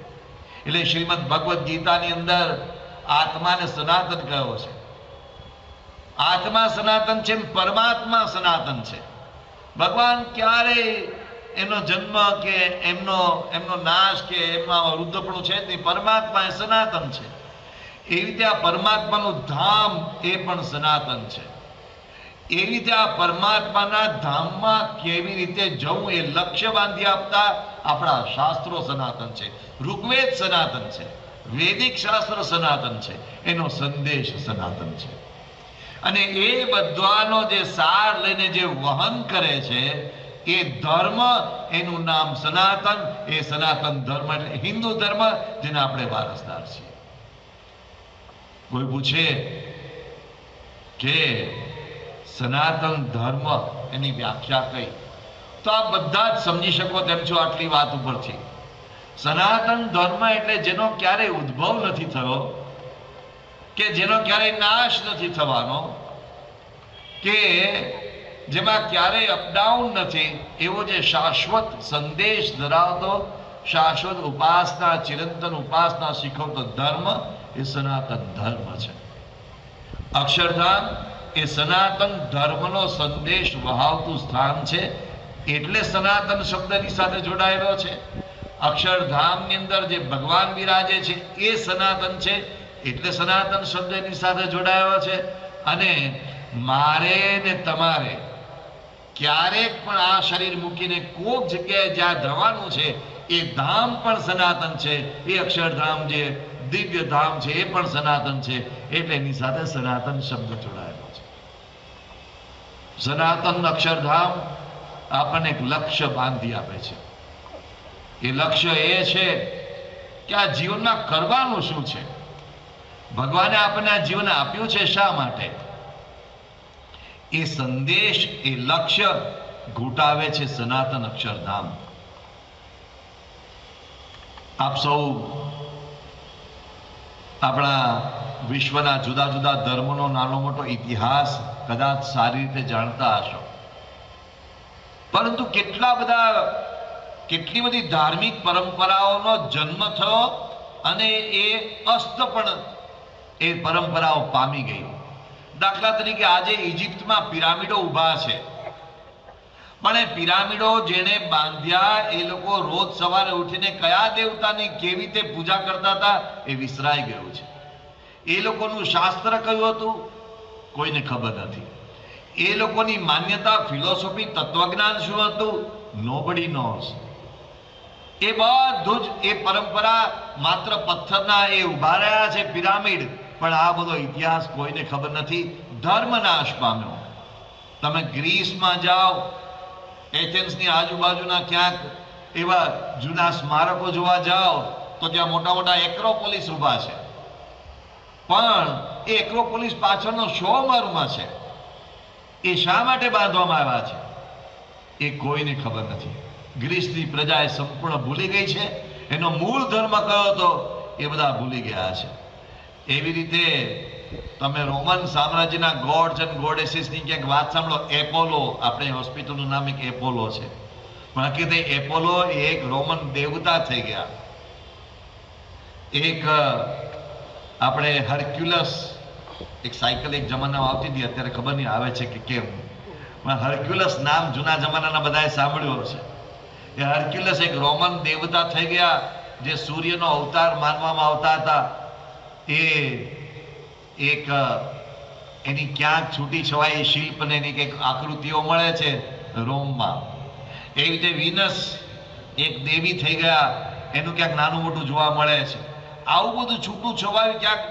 એટલે શ્રીમદ ભગવદ્ ગીતાની અંદર આત્માને સનાતન કહ્યો છે. આત્મા સનાતન છે, પરમાત્મા સનાતન છે. ભગવાન ક્યારેય એનો જન્મ કે એમનો નાશ કે એમના વૃદ્ધપણું છે તે પરમાત્મા એ સનાતન છે. એવી રીતે આ પરમાત્માનું ધામ એ પણ સનાતન છે. એવી રીતે આ પરમાત્માના ધામમાં કેવી રીતે જવું એ લક્ષ્ય બાંધી આપતા આપણા શાસ્ત્રો સનાતન છે. ઋગ્વેદ સનાતન છે, વૈદિક શાસ્ત્ર સનાતન છે, એનો સંદેશ સનાતન છે. અને એ બધાનો જે સાર લઈને જે વહન કરે છે એ ધર્મ, એનું નામ સનાતન. એ સનાતન ધર્મ એટલે હિન્દુ ધર્મ, જેના આપણે વારસદાર છીએ. કોઈ પૂછે કે સનાતન ધર્મ એની વ્યાખ્યા કઈ, તો આ બધા જ સમજી શકો તેમ છો આટલી વાત ઉપરથી. સનાતન ધર્મ એટલે જેનો ક્યારેય ઉદ્ભવ નથી થયો, કે જેનો ક્યારેય નાશ નથી થવાનો, કે જેમાં ક્યારેય અપડાઉન નથી, એવો જે શાશ્વત સંદેશ ધરાવતો, શાશ્વત ઉપાસના, ચિરંતન ઉપાસના શીખવતો ધર્મ એ સનાતન ધર્મ છે. અક્ષરધામ એ સનાતન ધર્મનો સંદેશ વહાવતું સ્થાન છે, એટલે સનાતન શબ્દની સાથે જોડાયેલો છે. અક્ષરધામની અંદર જે ભગવાન બિરાજે છે એ સનાતન છે, એટલે સનાતન શબ્દની સાથે જોડાયેલો છે. અને મારે ને તમારે ક્યારેક પણ આ શરીર મૂકીને કોઈક જગ્યાએ જ્યાં જવાનું છે એ ધામ પણ સનાતન છે. એ અક્ષરધામ જે દિવ્ય ધામ છે એ પણ સનાતન છે, એટલે એની સાથે સનાતન શબ્દ જોડાયેલો છે. સનાતન અક્ષરધામ આપણને એક લક્ષ્ય બાંધી આપે છે. એ લક્ષ્ય એ છે કે આ જીવનમાં કરવાનું શું છે, ભગવાને આપણને આ જીવન આપ્યું છે શા માટે. એ સંદેશ, એ લક્ષ્ય ઘૂંટાવે છે સનાતન અક્ષરધામ. આપ સૌ આપણા વિશ્વના જુદા જુદા ધર્મોનો નાનો મોટો ઇતિહાસ કદાચ સારી રીતે જાણતા હશો, પરંતુ કેટલી બધી ધાર્મિક પરંપરાઓનો જન્મ થયો અને એ અસ્ત પણ એ પરંપરાઓ પામી ગઈ. દાખલા તરીકે આજે ઇજિપ્તમાં પિરામિડો ઊભા છે, પણ એ પિરામિડો જેને બાંધ્યા એ લોકો રોજ સવારે ઉઠીને કયા દેવતાની કેવી રીતે પૂજા કરતા હતા એ વિસરાઈ ગયું છે. એ લોકોનું શાસ્ત્ર કયું હતું કોઈને ખબર નથી. એ લોકોની માન્યતા, ફિલોસોફી, તત્વજ્ઞાન શું હતું નોબડી નોઝ. એ બધું જ એ પરંપરા માત્ર પથ્થરના એ ઉભા રહ્યા છે પિરામિડ, પણ આ બધો ઇતિહાસ કોઈને ખબર નથી. ધર્મ નાશ પામ્યો. તમે ગ્રીસમાં જાઓ, એથેન્સની આજુબાજુના ક્યાંક એવા જૂના સ્મારકો જોવા જાઓ તો ત્યાં મોટા મોટા એક્રોપોલિસ ઊભા છે, પણ એ એક્રોપોલિસ પાછળનો શો મર્મ છે, એ શા માટે બાંધવામાં આવ્યા છે એ કોઈને ખબર નથી. ગ્રીસની પ્રજા એ સંપૂર્ણ ભૂલી ગઈ છે. એનો મૂળ ધર્મ કયો હતો એ બધા ભૂલી ગયા છે. એવી રીતે તમે રોમન સામ્રાજ્યના ગોડ્સ એન્ડ ગોડેસીસની ક્યાંક વાત સાંભળો. એપોલો, આપણે હોસ્પિટલનું નામ એક એપોલો છે, પણ હકીકતે એપોલો એ એક રોમન દેવતા થઈ ગયા. એક આપણે હર્ક્યુલસ, એક સાયકલ એક જમાનામાં આવતી હતી, અત્યારે ખબર નહીં આવે છે કે કેમ, પણ હર્ક્યુલસ નામ જૂના જમાનાના બધાએ સાંભળ્યું છે. એ હર્ક્યુલસ એક રોમન દેવતા થઈ ગયા, જે સૂર્યનો અવતાર માનવામાં આવતા હતા. એ એક એની ક્યાંક છૂટી છવાઈ શિલ્પ ને એની કંઈક આકૃતિઓ મળે છે રોમમાં. એવી રીતે વિનસ એક દેવી થઈ ગયા, એનું ક્યાંક નાનું મોટું જોવા મળે છે. આવું બધું છૂટું છવાયું ક્યાંક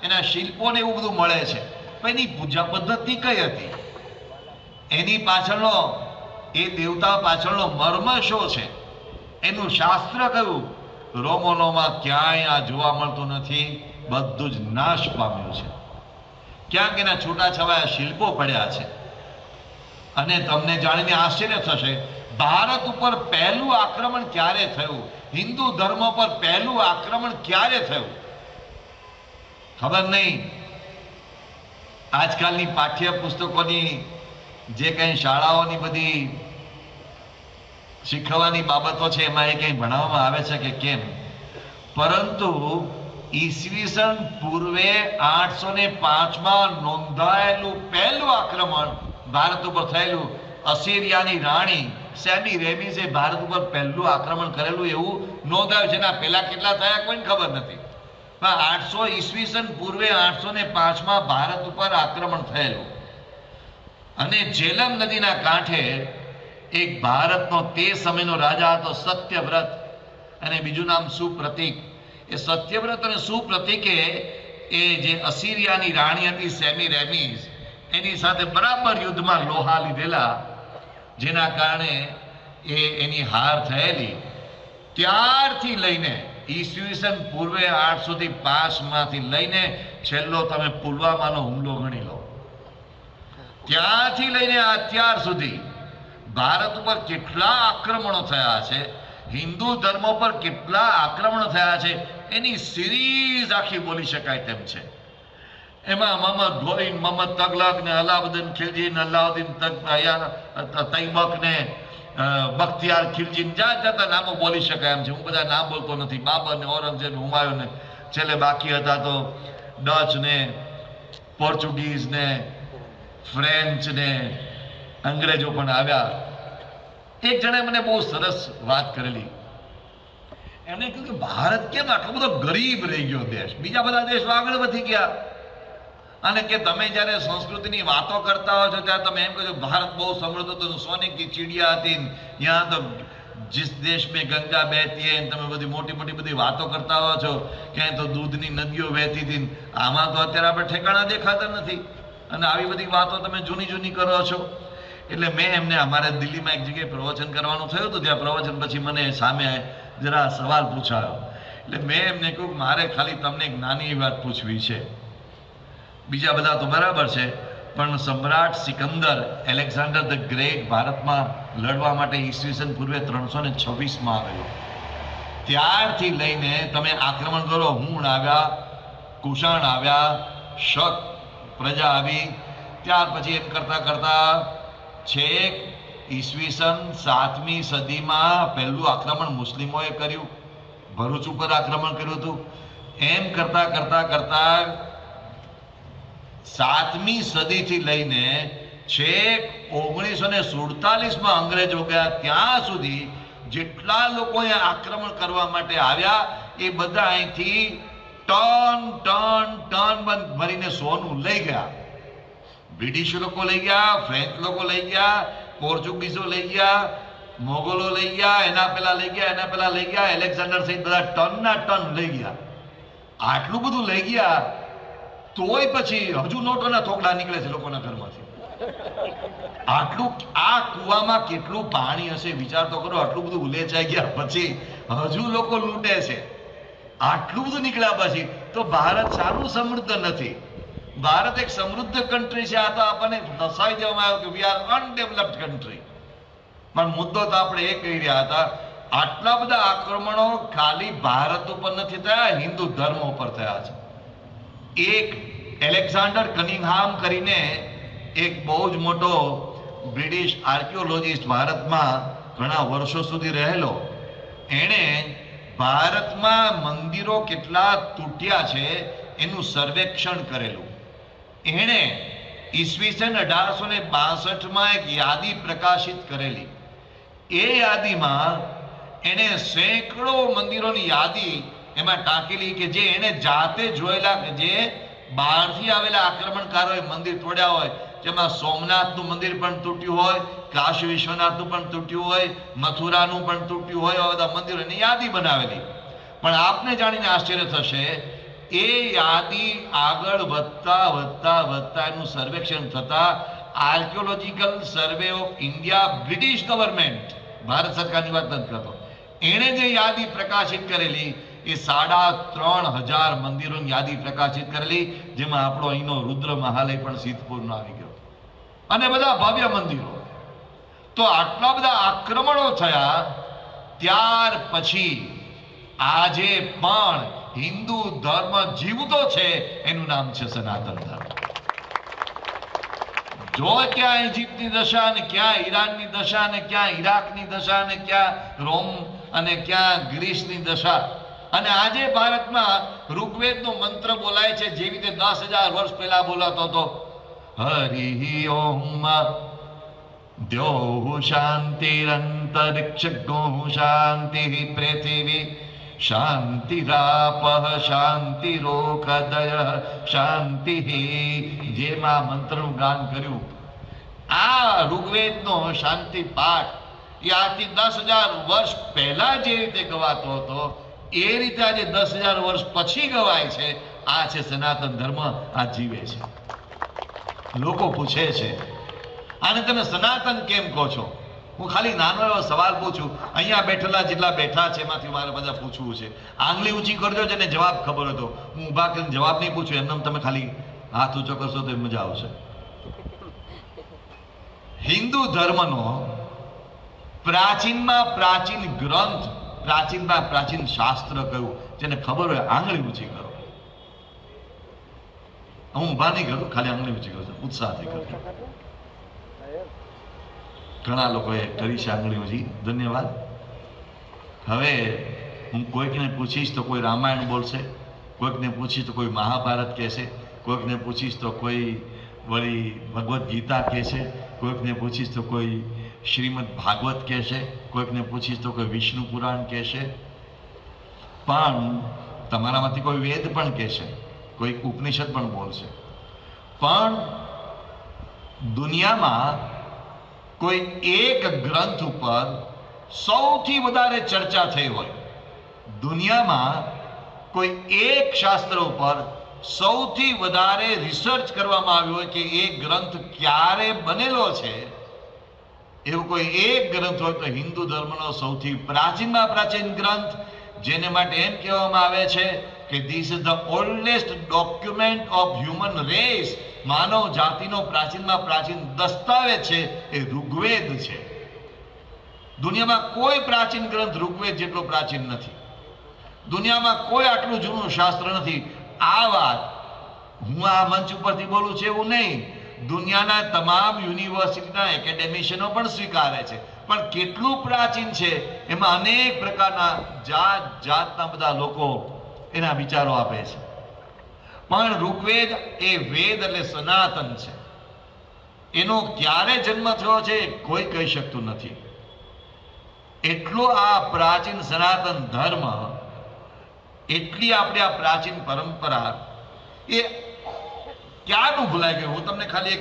એના શિલ્પોને એવું બધું મળે છે. પણ એની પૂજા પદ્ધતિ કઈ હતી, એની પાછળનો એ દેવતા પાછળનો મર્મ શું છે, એનું શાસ્ત્ર કયું, રોમનોમાં ક્યાંય આ જોવા મળતું નથી. બધું જ નાશ પામ્યું છે. ક્યાંક એના છૂટા છવાયા શિલ્પો પડ્યા છે. અને તમને જાણીને આશ્ચર્ય થશે, ભારત ઉપર પહેલું આક્રમણ ક્યારે થયું, હિન્દુ ધર્મ પર પહેલું આક્રમણ ક્યારે થયું ખબર નહીં. આજકાલની પાઠ્યપુસ્તકોની જે કંઈ શાળાઓની બધી શીખવાની બાબતો છે એમાં એ કંઈ ભણાવવામાં આવે છે કે કેમ, પરંતુ ઈસવીસન પૂર્વે 805માં નોંધાયેલું પહેલું આક્રમણ ભારત ઉપર થયેલું, અસીરિયાની રાણી સેમી રેમીઝે ભારત ઉપર પહેલું આક્રમણ કરેલું એવું નોંધાયું છે. એના પહેલા કેટલા થયા કોઈને ખબર નથી, પણ 800 ઈસવીસન પૂર્વે 805માં ભારત ઉપર આક્રમણ થયેલું. અને ઝેલમ નદીના કાંઠે એક ભારતનો તે સમયનો રાજા હતો સત્યવ્રત, અને બીજું નામ સુપ્રતિક. એ સત્યવ્રત અને સુપ્રતિકે એ જે અસીરિયાની રાણી હતી સેમી રેમીઝ, એની સાથે બરાબર યુદ્ધમાં લોહા લીધેલા, જેના કારણે એની હાર થયેલી. ત્યારથી લઈને ઈસવીસન પૂર્વે 805માંથી લઈને છેલ્લો તમે પુલવામાનો હુમલો ગણી લો, ત્યાંથી લઈને અત્યાર સુધી ભારત ઉપર કેટલા આક્રમણો થયા છે, હિન્દુ ધર્મ પર કેટલા આક્રમણો થયા છે, એની સિરીઝ આખી બોલી શકાય તેમ છે. એમાં મોહમ્મદ ગોવિંદ, મોહમ્મદ તગલક ને અલાઉદ્દીન ખિલજી ને અલાઉદ્દીન તૈબક ને બખ્તિયાર ખિલજી, જાત જાતના નામો બોલી શકાય એમ છે. હું બધા નામ બોલતો નથી. બાબર ને ઔરંગઝેબ ને હુમાયુન ને છેલ્લે બાકી હતા તો ડચ ને પોર્ચુગીઝ ને ફ્રેન્ચ ને અંગ્રેજો પણ આવ્યા. એક જણે મને બહુ સરસ વાત કરેલી. એમણે કહ્યું કે ભારત કેમ આટલો બધો ગરીબ રહી ગયો દેશ, બીજા બધા દેશો આગળ વધી ગયા, અને કે તમે જ્યારે સંસ્કૃતિની વાતો કરતા હો છો ત્યારે તમે એમ કહો છો ભારત બહુ સમૃદ્ધ હતું, સોને કી ચીડિયા હતી, યહાં તો जिस देश में गंगा बहती है, તમે બધી મોટી મોટી બધી વાતો કરતા હો છો કે તો દૂધની નદીઓ વહેતી હતી. આમાં તો અત્યારે આપણે ઠેકાણા દેખાતા નથી, અને આવી બધી વાતો તમે જૂની જૂની કરો છો. એટલે મેં એમને, અમારે દિલ્હીમાં એક જગ્યાએ પ્રવચન કરવાનું થયું હતું, ત્યાં પ્રવચન પછી મને સામે જરા સવાલ પૂછાયો. એટલે મેં એમને કહ્યું મારે ખાલી તમને એક નાની વાત પૂછવી છે, બીજા બધા તો બરાબર છે, પણ સમ્રાટ સિકંદર એલેક્ઝાન્ડર ધ ગ્રેટ ભારતમાં લડવા માટે ઈસવીસન પૂર્વે 326માં આવેલો. ત્યારથી લઈને તમે આક્રમણ કરો, હુણ આવ્યા, કુષાણ આવ્યા, શક પ્રજા આવી, ત્યાર પછી એમ કરતા કરતા છેક ઈસવીસન 7મી સદીમાં પહેલું આક્રમણ મુસ્લિમોએ કર્યું, ભરૂચ ઉપર આક્રમણ કર્યું હતું. એમ કરતા કરતા કરતા 7મી સદીથી લઈને છેક 1947માં અંગ્રેજો ગયા ત્યાં સુધી જેટલા લોકો અહીંયા આક્રમણ કરવા માટે આવ્યા એ બધા અહીંથી ટન ટન ટન ભરીને સોનું લઈ ગયા. બ્રિટિશ લોકો લઈ ગયા, ફ્રેન્ચ લોકો લઈ ગયા, પોર્ચુગીઝો લઈ ગયા, મોગલો લઈ ગયા, એના પેલા લઈ ગયા, એના પેલા લઈ ગયા, એલેક્ઝાન્ડર સહિત બધા ટનના ટન લઈ ગયા. આટલું બધું લઈ ગયા તોય પછી હજુ નોટોના થોકડા નીકળે છે લોકોના ઘરમાંથી. આટલું આ કુવામાં કેટલું પાણી હશે વિચાર તો કરો. આટલું બધું ઉલેચાઈ ગયા પછી હજુ લોકો લૂંટે છે. આટલું બધું નીકળ્યા પછી તો ભારત સારું સમૃદ્ધ નથી. ભારત એક સમૃદ્ધ કન્ટ્રી છે. આ તો આપણને દર્શાવી દેવામાં આવ્યો કે વી આર અનડેવલપ્ડ કન્ટ્રી. પણ મુદ્દો તો આપણે એ કહી રહ્યા હતા, આટલા બધા આક્રમણો ખાલી ભારત ઉપર નથી થયા, હિન્દુ ધર્મ ઉપર થયા છે. એક એલેક્ઝાન્ડર કનિંગહામ કરીને એક બહુ જ મોટો બ્રિટિશ આર્કિયોલોજિસ્ટ ભારતમાં ઘણા વર્ષો સુધી રહેલો, એણે ભારતમાં મંદિરો કેટલા તૂટ્યા છે એનું સર્વેક્ષણ કરેલું. એણે ઈસવીસન 1862માં એક યાદી પ્રકાશિત કરેલી. એ યાદીમાં એણે સેંકડો મંદિરોની યાદી એમાં ટાંકેલી કે જે એને જાતે જોયેલા, કે જે બહારથી આવેલા આક્રમણકારોએ મંદિર તોડ્યા હોય, જેમાં સોમનાથનું મંદિર પણ તૂટ્યું હોય, કાશી વિશ્વનાથનું પણ તૂટ્યું હોય, મથુરાનું પણ તૂટ્યું હોય, આ બધા મંદિરોની યાદી બનાવેલી. પણ આપને જાણીને આશ્ચર્ય થશે, એ યાદી આગળ વધતા વધતા વધતા એનું સર્વેક્ષણ થતા archaeological survey of India, British government, Bharat સરકારની વાત નથી કરતો, એણે જે યાદી પ્રકાશિત કરેલી એ 3500 મંદિરોની યાદી પ્રકાશિત કરેલી, જેમાં આપણો અહીંનો રુદ્ર મહાલય પણ સિદ્ધપુરનો આવી ગયો, અને બધા ભવ્ય મંદિરો. તો આટલા બધા આક્રમણો થયા ત્યાર પછી આજે પણ હિન્દુ ધર્મ જીવતો છે, એનું નામ છે સનાતન ધર્મ. જો ક્યાં ઇજિપ્તની દશા ને ક્યાં ઈરાનની દશા ને ક્યાં ઈરાકની દશા ને ક્યાં રોમ અને ક્યાં ગ્રીસની દશા, અને આજે ભારતમાં ઋગ્વેદનો મંત્ર બોલાય છે જેવી રીતે 10,000 વર્ષ પહેલા બોલાતો હતો. હરિ ઓમ દ્યો શાંતિરંતરિક્ષ ગો શાંતિ પૃથિવી શાંતિરાપ શાંતિરોકદય શાંતિ. જેમાં મંત્રનું ગાન કર્યું, આ ઋગ્વેદનો શાંતિ પાઠ એ આજથી 10,000 વર્ષ પહેલા જે રીતે ગવાતો હતો એ રીતે આજે 10,000 વર્ષ પછી ગવાય છે. આ છે સનાતન ધર્મ, આ જીવે છે. લોકો પૂછે છે આને તમે સનાતન કેમ કહો છો? હું ખાલી નાનો એવો સવાલ પૂછું, અહીંયા બેઠેલા જેટલા બેઠા છે એમાંથી મારે બધા પૂછવું છે. આંગળી ઊંચી કરજો જેને જવાબ ખબર હતો. હું ઊભા કરીને જવાબ નહીં પૂછું, એમને તમે ખાલી હાથ ઊંચો કરશો તો મજા આવશે. હિન્દુ ધર્મનો પ્રાચીનમાં પ્રાચીન ગ્રંથ, પ્રાચીનમાં પ્રાચીન શાસ્ત્ર કયું? જેને ખબર હોય આંગળી ઊંચી કરો. હું ઊભા નહીં કરું, ખાલી આંગળી ઊંચી કરું, ઉત્સાહથી કરું. ઘણા લોકોએ કરી છે આંગળી ઊંચી, ધન્યવાદ. હવે હું કોઈકને પૂછીશ તો કોઈ રામાયણ બોલશે, કોઈકને પૂછીશ તો કોઈ મહાભારત કહેશે, કોઈકને પૂછીશ તો કોઈ વળી ભગવદ્ ગીતા કહેશે, કોઈકને પૂછીશ તો કોઈ શ્રીમદ ભાગવત કહેશે, કોઈકને પૂછીશ તો કોઈ વિષ્ણુ પુરાણ કહેશે. પણ તમારામાંથી કોઈ વેદ પણ કહેશે, કોઈ ઉપનિષદ પણ બોલશે. પણ દુનિયામાં કોઈ એક ગ્રંથ ઉપર સૌથી વધારે ચર્ચા થઈ હોય, દુનિયામાં કોઈ એક શાસ્ત્ર ઉપર સૌથી વધારે રિસર્ચ કરવામાં આવ્યું હોય કે એ ગ્રંથ ક્યારે બનેલો છે, એવું કોઈ એક ગ્રંથ હોય તો હિન્દુ ધર્મનો સૌથી પ્રાચીનમાં પ્રાચીન ગ્રંથ, જેને માટે એમ કહેવામાં આવે છે કે this is the oldest document of human race. માનવ જાતિનો પ્રાચીનમાં પ્રાચીન દસ્તાવેજ છે એ ઋગ્વેદ છે. દુનિયામાં કોઈ પ્રાચીન ગ્રંથ ઋગ્વેદ જેટલો પ્રાચીન નથી. દુનિયામાં કોઈ આટલું જૂનું શાસ્ત્ર નથી. આ વાત હું આ મંચ ઉપરથી બોલું છું એવું નહીં, દુનિયાના તમામ યુનિવર્સિટીના એકેડેમિશિયનો પણ સ્વીકારે છે. પણ કેટલું પ્રાચીન છે એમાં અનેક પ્રકારના જાત જાતના બધા લોકો એના વિચારો આપે છે. પણ ઋગ્વેદ એ વેદ એટલે સનાતન છે. એનો ક્યારે જન્મ થયો છે કોઈ કહી શકતું નથી. એટલો આ પ્રાચીન સનાતન ધર્મ, એટલી આપણે આ પ્રાચીન પરંપરા એ ક્યારનું ભૂલાઈ ગયું? હું તમને ખાલી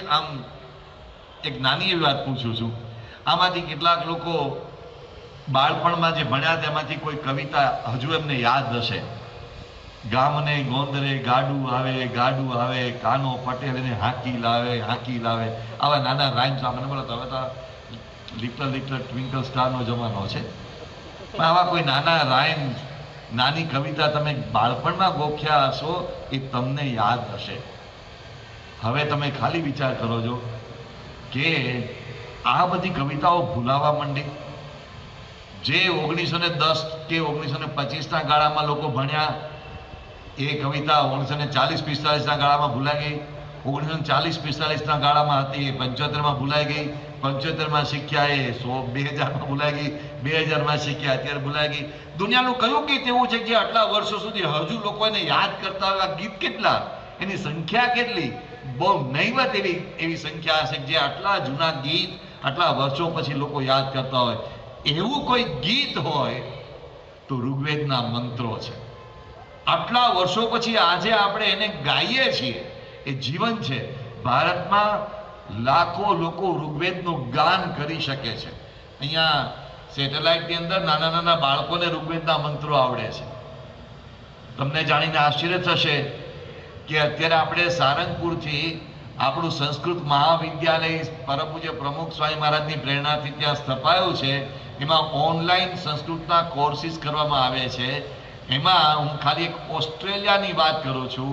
એક નાની એવી વાત પૂછું છું. આમાંથી કેટલાક લોકો બાળપણમાં જે ભણ્યા તેમાંથી કોઈ કવિતા હજુ એમને યાદ હશે. ગામને ગોંદરે ગાડું આવે, ગાડું આવે, કાનો પટેલ એને હાંકી લાવે, હાંકી લાવે. આવા નાના રાઇમ્સ આપણને બોલો. હવે તો લિટલ લિટલ ટ્વિંકલ સ્ટારનો જમાનો છે, પણ આવા કોઈ નાના રાઇમ્સ, નાની કવિતા તમે બાળપણમાં ગોખ્યા હશો એ તમને યાદ હશે. હવે તમે ખાલી વિચાર કરો છો કે આ બધી કવિતાઓ ભૂલાવા માંડી. જે 1910 કે 1925ના ગાળામાં લોકો ભણ્યા એ કવિતા 1940-45ના ગાળામાં ભૂલાઈ ગઈ. 1940-45ના ગાળામાં હતી એ 75માં ભૂલાઈ ગઈ. 75માં શીખ્યા એ 2000માં ભૂલાઈ ગઈ. 2000માં શીખ્યા અત્યારે ભૂલાઈ ગઈ. દુનિયાનું કયું ગીત એવું છે કે આટલા વર્ષો સુધી હજુ લોકો એને યાદ કરતા હોય? આ ગીત કેટલા, એની સંખ્યા કેટલી? બહુ નહીવત એવી સંખ્યા હશે જે આટલા જૂના ગીત આટલા વર્ષો પછી લોકો યાદ કરતા હોય. એવું કોઈ ગીત હોય તો ઋગ્વેદના મંત્રો છે. આટલા વર્ષો પછી આજે આપણે એને ગાઈએ છીએ, એ જીવન છે. ભારતમાં લાખો લોકો ઋગ્વેદનું ગાન કરી શકે છે. અહીંયા સેટેલાઇટની અંદર નાના નાના બાળકોને ઋગ્વેદના મંત્રો આવડે છે. તમને જાણીને આશ્ચર્ય થશે કે અત્યારે આપણે સારંગપુરથી આપણું સંસ્કૃત મહાવિદ્યાલય પરમ પૂજ્ય પ્રમુખ સ્વામી મહારાજની પ્રેરણાથી ત્યાં સ્થપાયું છે. એમાં ઓનલાઈન સંસ્કૃતના કોર્સિસ કરવામાં આવે છે. એમાં હું ખાલી એક ઓસ્ટ્રેલિયાની વાત કરું છું.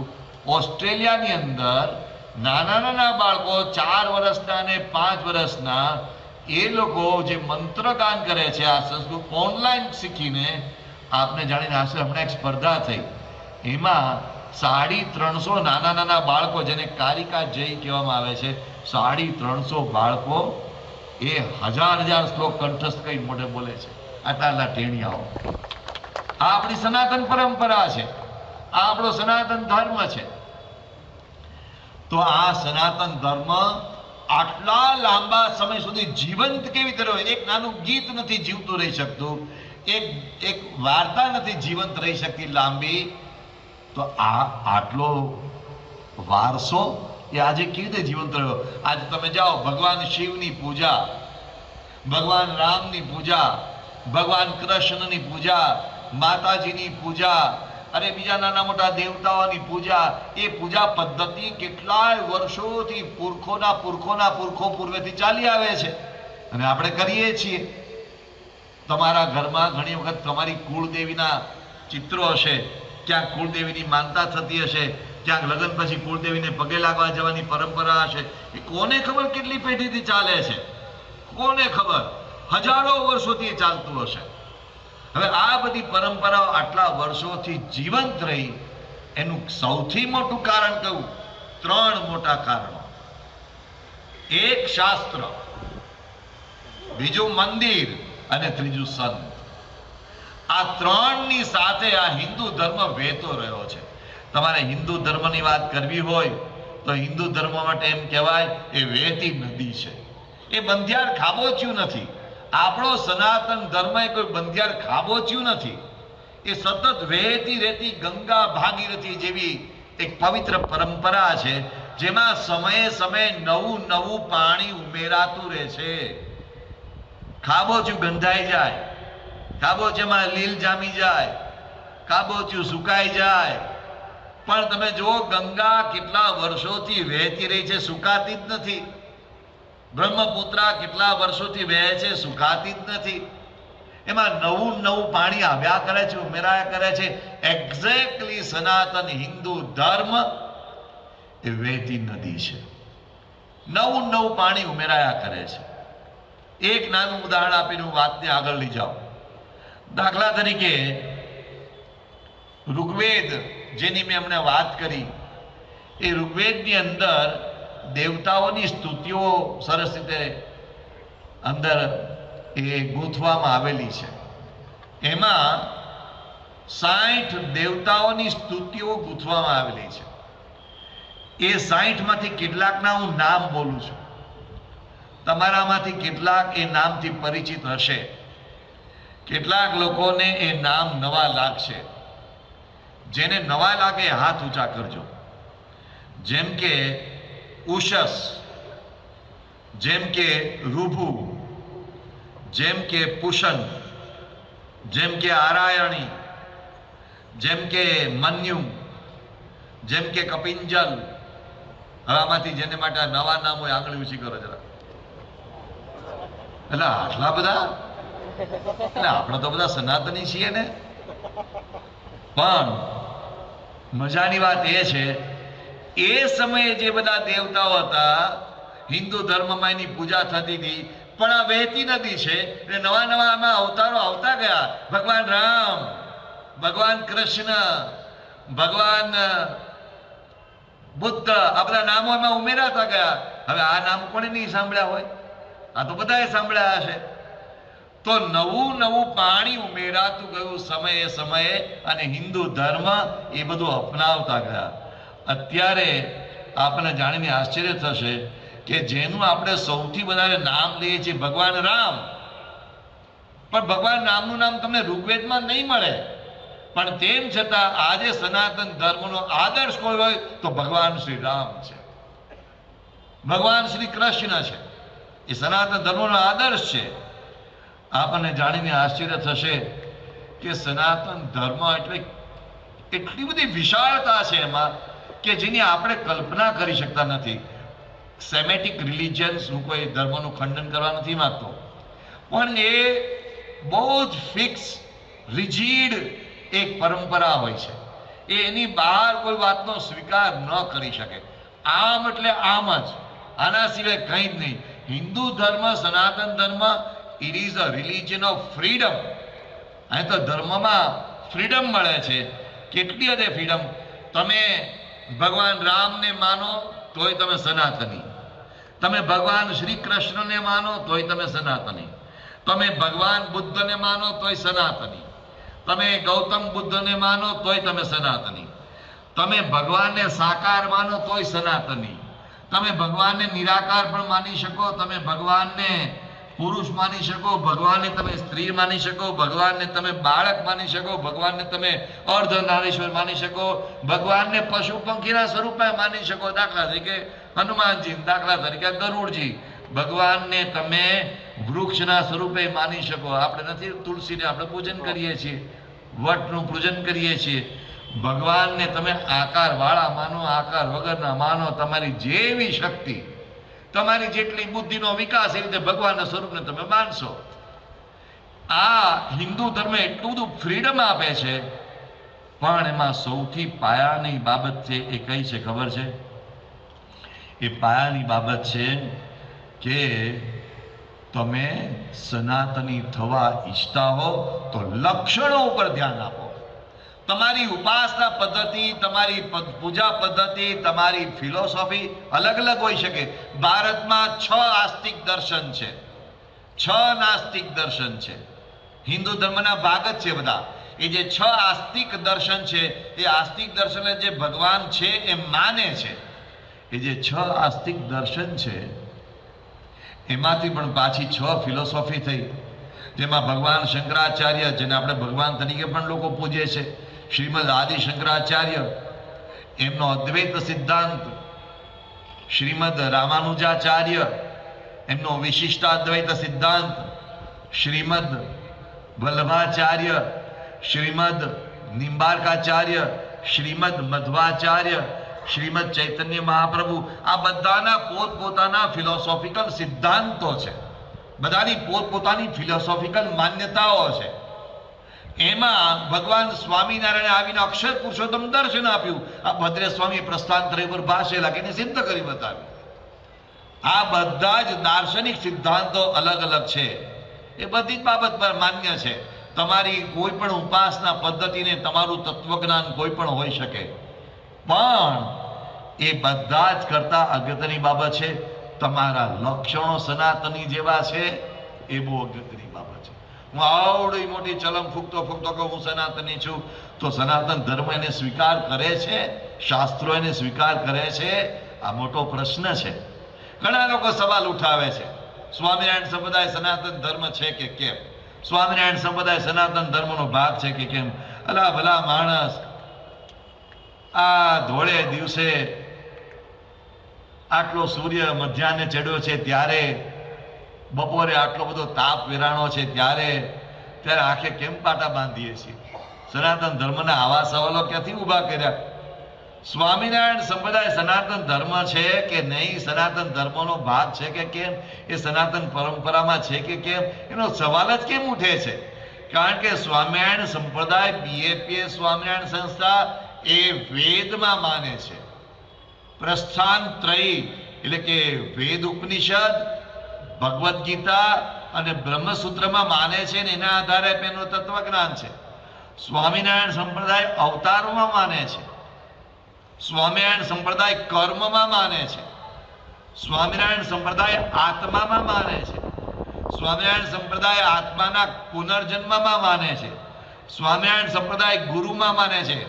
ઓસ્ટ્રેલિયાની અંદર નાના નાના બાળકો 4 વર્ષના અને 5 વર્ષના એ લોકો જે મંત્રગાન કરે છે આ સંસ્કૃત ઓનલાઈન શીખીને, આપને જાણીને આશરે હમણાં એક સ્પર્ધા થઈ, એમાં 350 નાના નાના બાળકો, જેને કારિકા જય કહેવામાં આવે છે, 350 બાળકો એ હજાર શ્લોક કંઠસ્થ કરી મોઢે બોલે છે. આટલા ટેણિયાઓ. આ આપણી સનાતન પરંપરા છે, આ આપણો સનાતન ધર્મ છે. તો આ સનાતન ધર્મ આટલા લાંબા સમય સુધી જીવંત કેવી રીતે રહ્યો? એક નાનું ગીત નથી જીવતું રહી શકતું, એક વાર્તા નથી જીવંત રહી શકતી લાંબી. તો આ આટલો વારસો એ આજે કેવી રીતે જીવંત રહ્યો? આજે તમે જાઓ, ભગવાન શિવની પૂજા, ભગવાન રામની પૂજા, ભગવાન કૃષ્ણની પૂજા, માતાજીની પૂજા, અરે બીજા નાના મોટા દેવતાઓની પૂજા, એ પૂજા પદ્ધતિ કેટલાય વર્ષોથી પુરખો પૂર્વેથી ચાલી આવે છે અને આપણે કરીએ છીએ. તમારા ઘરમાં ઘણી વખત તમારી કુળદેવીના ચિત્રો હશે, ક્યાંક કુળદેવીની માનતા થતી હશે, ક્યાંક લગ્ન પછી કુળદેવીને પગે લાગવા જવાની પરંપરા હશે. એ કોને ખબર કેટલી પેઢીથી ચાલે છે? કોને ખબર? હજારો વર્ષોથી ચાલતું હશે. હવે આ બધી પરંપરાઓ આટલા વર્ષોથી જીવંત રહી, એનું સૌથી મોટું કારણ કયું? 3 મોટા કારણો. એક શાસ્ત્ર, બીજું મંદિર અને ત્રીજું સંત. આ 3ની સાથે આ હિન્દુ ધર્મ વહેતો રહ્યો છે. તમારે હિન્દુ ધર્મની વાત કરવી હોય તો હિન્દુ ધર્મ માટે એમ કહેવાય એ વહેતી નદી છે. એ બંધિયાર ખાબોચ્યું નથી. આપણો સનાતન ધર્મ એ કોઈ બંધિયાર ખાબોચ્યું નથી. એ સતત વહેતી રહેતી ગંગા ભાગીરથી જેવી એક પવિત્ર પરંપરા છે, જેમાં સમયે સમયે નવું પાણી ઉમેરાતું રહે છે. ખાબોચ્યું ગંધાઈ જાય, ખાબોચિયામાં લીલ જામી જાય, ખાબોચ્યું સુકાઈ જાય, પણ તમે જુઓ ગંગા કેટલા વર્ષોથી વહેતી રહી છે, સુકાતી જ નથી. બ્રહ્મપુત્રા કેટલા વર્ષોથી વહે છે, સુકાતી જ નથી. એમાં નવું પાણી આવ્યા કરે છે, ઉમેરાયા કરે છે. એક્ઝેક્ટલી સનાતન હિન્દુ ધર્મ એ વહેતી નદી છે. નવું પાણી ઉમેરાયા કરે છે. એક નાનું ઉદાહરણ આપીને હું વાતને આગળ લઈ જાઉં. દાખલા તરીકે ઋગ્વેદ, જેની મેં હમણાં વાત કરી, એ ઋગ્વેદની અંદર દેવતાઓની સ્તુતિઓ સરસ રીતે અંદર એ ગૂંથવામાં આવેલી છે. એમાં 60 દેવતાઓની સ્તુતિઓ ગૂંથવામાં આવેલી છે. એ 60માંથી કેટલાકના હું નામ બોલું છું. તમારામાંથી કેટલાક એ નામથી પરિચિત હશે, કેટલાક લોકોને એ નામ નવા લાગશે. જેને નવા લાગે હાથ ઊંચા કરજો. જેમ કે ઉષસ, જેમ કે ઋભુ, જેમ કે પુશન, જેમ કે આરાયણી, જેમ કે મન્યુ, જેમ કે કપિંજલ. હવે આમાંથી જેને માટે નવા નામ હોય આંગળી ઊંચી કરો જરા. એટલે આટલા બધા, એટલે આપણે તો બધા સનાતની છીએ ને. પણ મજાની વાત એ છે, એ સમયે જે બધા દેવતાઓ હતા, હિન્દુ ધર્મમાં એની પૂજા થતી હતી, પણ આ વહેતી નદી છે એટલે નવા આમાં અવતારો આવતા ગયા. ભગવાન રામ, ભગવાન કૃષ્ણ, ભગવાન બુદ્ધ, આ બધા નામો એમાં ઉમેરાતા ગયા. હવે આ નામ કોણે નહીં સાંભળ્યા હોય? આ તો બધાએ સાંભળ્યા હશે. તો નવું પાણી ઉમેરાતું ગયું સમયે, અને હિન્દુ ધર્મ એ બધું અપનાવતા ગયા. અત્યારે આપણને જાણીને આશ્ચર્ય થશે કે જેનું આપણે સૌથી વધારે નામ લઈએ છીએ ભગવાન રામ, પણ ભગવાન રામનું નામ તમને ઋગ્વેદમાં નહીં મળે. પણ તેમ છતાં આજે સનાતન ધર્મનો આદર્શ કોઈ હોય તો ભગવાન શ્રી રામ છે, ભગવાન શ્રી કૃષ્ણ છે. એ સનાતન ધર્મનો આદર્શ છે. આપણને જાણીને આશ્ચર્ય થશે કે સનાતન ધર્મ એટલે એટલી બધી વિશાળતા છે એમાં કે જેની આપણે કલ્પના કરી શકતા નથી. સેમેટિક રિલિજન્સ, હું કોઈ ધર્મનું ખંડન કરવા નથી માંગતો, પણ એ બહુ જ ફિક્સ, રિજિડ એક પરંપરા હોય છે. એની બહાર કોઈ વાતનો સ્વીકાર ન કરી શકે. આમ એટલે આમ જ, આના સિવાય કંઈ જ નહીં. હિન્દુ ધર્મ, સનાતન ધર્મ, it is a religion of freedom. અહીં તો ધર્મમાં ફ્રીડમ મળે છે. કેટલી હદે ફ્રીડમ? તમે ભગવાન રામને માનો તોય તમે સનાતની, તમે ભગવાન શ્રી કૃષ્ણને માનો તોય તમે સનાતની, તમે ભગવાન બુદ્ધને માનો તોય સનાતની, તમે ગૌતમ બુદ્ધને માનો તોય તમે સનાતની, તમે ભગવાનને સાકાર માનો તોય સનાતની, તમે ભગવાનને નિરાકાર પણ માની શકો, તમે ભગવાનને પુરુષ માની શકો, ભગવાનને તમે સ્ત્રી માની શકો, ભગવાનને તમે બાળક માની શકો, ભગવાનને તમે અર્ધનારીશ્વર માની શકો, ભગવાનને પશુ પંખીના સ્વરૂપે માની શકો. દાખલા તરીકે હનુમાનજી, દાખલા તરીકે ગરુડજી. ભગવાનને તમે વૃક્ષના સ્વરૂપે માની શકો. આપણે નથી તુલસીને આપણે પૂજન કરીએ છીએ, વટનું પૂજન કરીએ છીએ. ભગવાનને તમે આકાર વાળા માનો, આકાર વગરના માનો, તમારી જેવી શક્તિ, તમારી જેટલી બુદ્ધિનો વિકાસ, એ રીતે ભગવાનના સ્વરૂપને તમે માનશો. આ હિન્દુ ધર્મ એટલું બધું ફ્રીડમ આપે છે, પણ એમાં સૌથી પાયાની બાબત છે એ કઈ છે ખબર છે? એ પાયાની બાબત છે કે તમે સનાતની થવા ઈચ્છતા હો તો લક્ષણો ઉપર ધ્યાન આપો. તમારી ઉપાસના પદ્ધતિ, તમારી પૂજા પદ્ધતિ, તમારી ફિલોસોફી અલગ અલગ હોઈ શકે. ભારતમાં 6 આસ્તિક દર્શન છે, 6 નાસ્તિક દર્શન છે. હિન્દુ ધર્મના ભાગ જ છે બધા. એ જે 6 આસ્તિક દર્શન છે, એ આસ્તિક દર્શન જે ભગવાન છે એ માને છે. એ જે 6 આસ્તિક દર્શન છે એમાંથી પણ પાછી 6 ફિલોસોફી થઈ, જેમાં ભગવાન શંકરાચાર્ય, જેને આપણે ભગવાન તરીકે પણ લોકો પૂજે છે, શ્રીમદ આદિ શંકરાચાર્ય, એમનો અદ્વૈત સિદ્ધાંત, શ્રીમદ રામાનુજાચાર્ય, એમનો વિશિષ્ટાદ્વૈત સિદ્ધાંત, શ્રીમદ વલ્લભાચાર્ય, શ્રીમદ નિંબાર્કાચાર્ય, શ્રીમદ મધ્વાચાર્ય, શ્રીમદ ચૈતન્ય મહાપ્રભુ. આ બધાના પોતપોતાના ફિલોસોફિકલ સિદ્ધાંતો છે, બધાની પોતપોતાની ફિલોસોફિકલ માન્યતાઓ છે. એમાં ભગવાન સ્વામિનારાયણે આવીને અક્ષર પુરુષોત્તમ દર્શન આપ્યું. આ ભદ્રે સ્વામી પ્રસ્થાનત્રય પર ભાષ્ય લાગીને સિદ્ધ કરી બતાવ્યું. આ બધા જ દાર્શનિક સિદ્ધાંતો અલગ અલગ છે. એ બધી જ બાબત પર માન્ય છે. તમારી કોઈ પણ ઉપાસના પદ્ધતિને તમારું તત્વજ્ઞાન કોઈ પણ હોઈ શકે, પણ એ બધા જ કરતા અગત્યની બાબત છે તમારા લક્ષણો સનાતની જેવા છે. એ બહુ અગત્યની બાબત છે. હું આવડી મોટી ચલમ ફૂંકતો કહું હું સનાતની છું, તો સનાતન ધર્મ એને સ્વીકાર કરે છે? શાસ્ત્રો એને સ્વીકાર કરે છે? આ મોટો પ્રશ્ન છે. ઘણા લોકો સવાલ ઉઠાવે છે, સ્વામિનારાયણ સંપ્રદાય સનાતન ધર્મ છે કે કેમ? સ્વામિનારાયણ સંપ્રદાય સનાતન ધર્મનો ભાગ છે કે કેમ? અલા ભલા માણસ, આ ધોળે દિવસે આટલો સૂર્ય મધ્યાહને ચડ્યો છે, ત્યારે બપોરે આટલો બધો તાપ વેરાણો છે, ત્યારે આંખે કેમ પાટા બાંધીએ છીએ? સનાતન ધર્મના આવા સવાલો ક્યાંથી ઊભા કર્યા? સ્વામિનારાયણ સંપ્રદાય સનાતન ધર્મ છે કે નહીં, સનાતન ધર્મનો ભાગ છે કે કેમ, એ સનાતન પરંપરામાં છે કે કેમ, એનો સવાલ જ કેમ ઉઠે છે? કારણ કે સ્વામિનારાયણ સંપ્રદાય, બીએપીએ સ્વામિનારાયણ સંસ્થા એ વેદમાં માને છે. પ્રસ્થાન ત્રયી એટલે કે વેદ, ઉપનિષદ, ભગવદ્ ગીતા અને બ્રહ્મસૂત્રમાં માને છે, ને એના આધારે એનું તત્વજ્ઞાન છે. સ્વામિનારાયણ સંપ્રદાય અવતારોમાં માને છે. સ્વામિનારાયણ સંપ્રદાય કર્મમાં માને છે. સ્વામિનારાયણ સંપ્રદાય આત્મામાં માને છે. સ્વામિનારાયણ સંપ્રદાય આત્માના પુનર્જન્મમાં માને છે. સ્વામિનારાયણ સંપ્રદાય ગુરુમાં માને છે.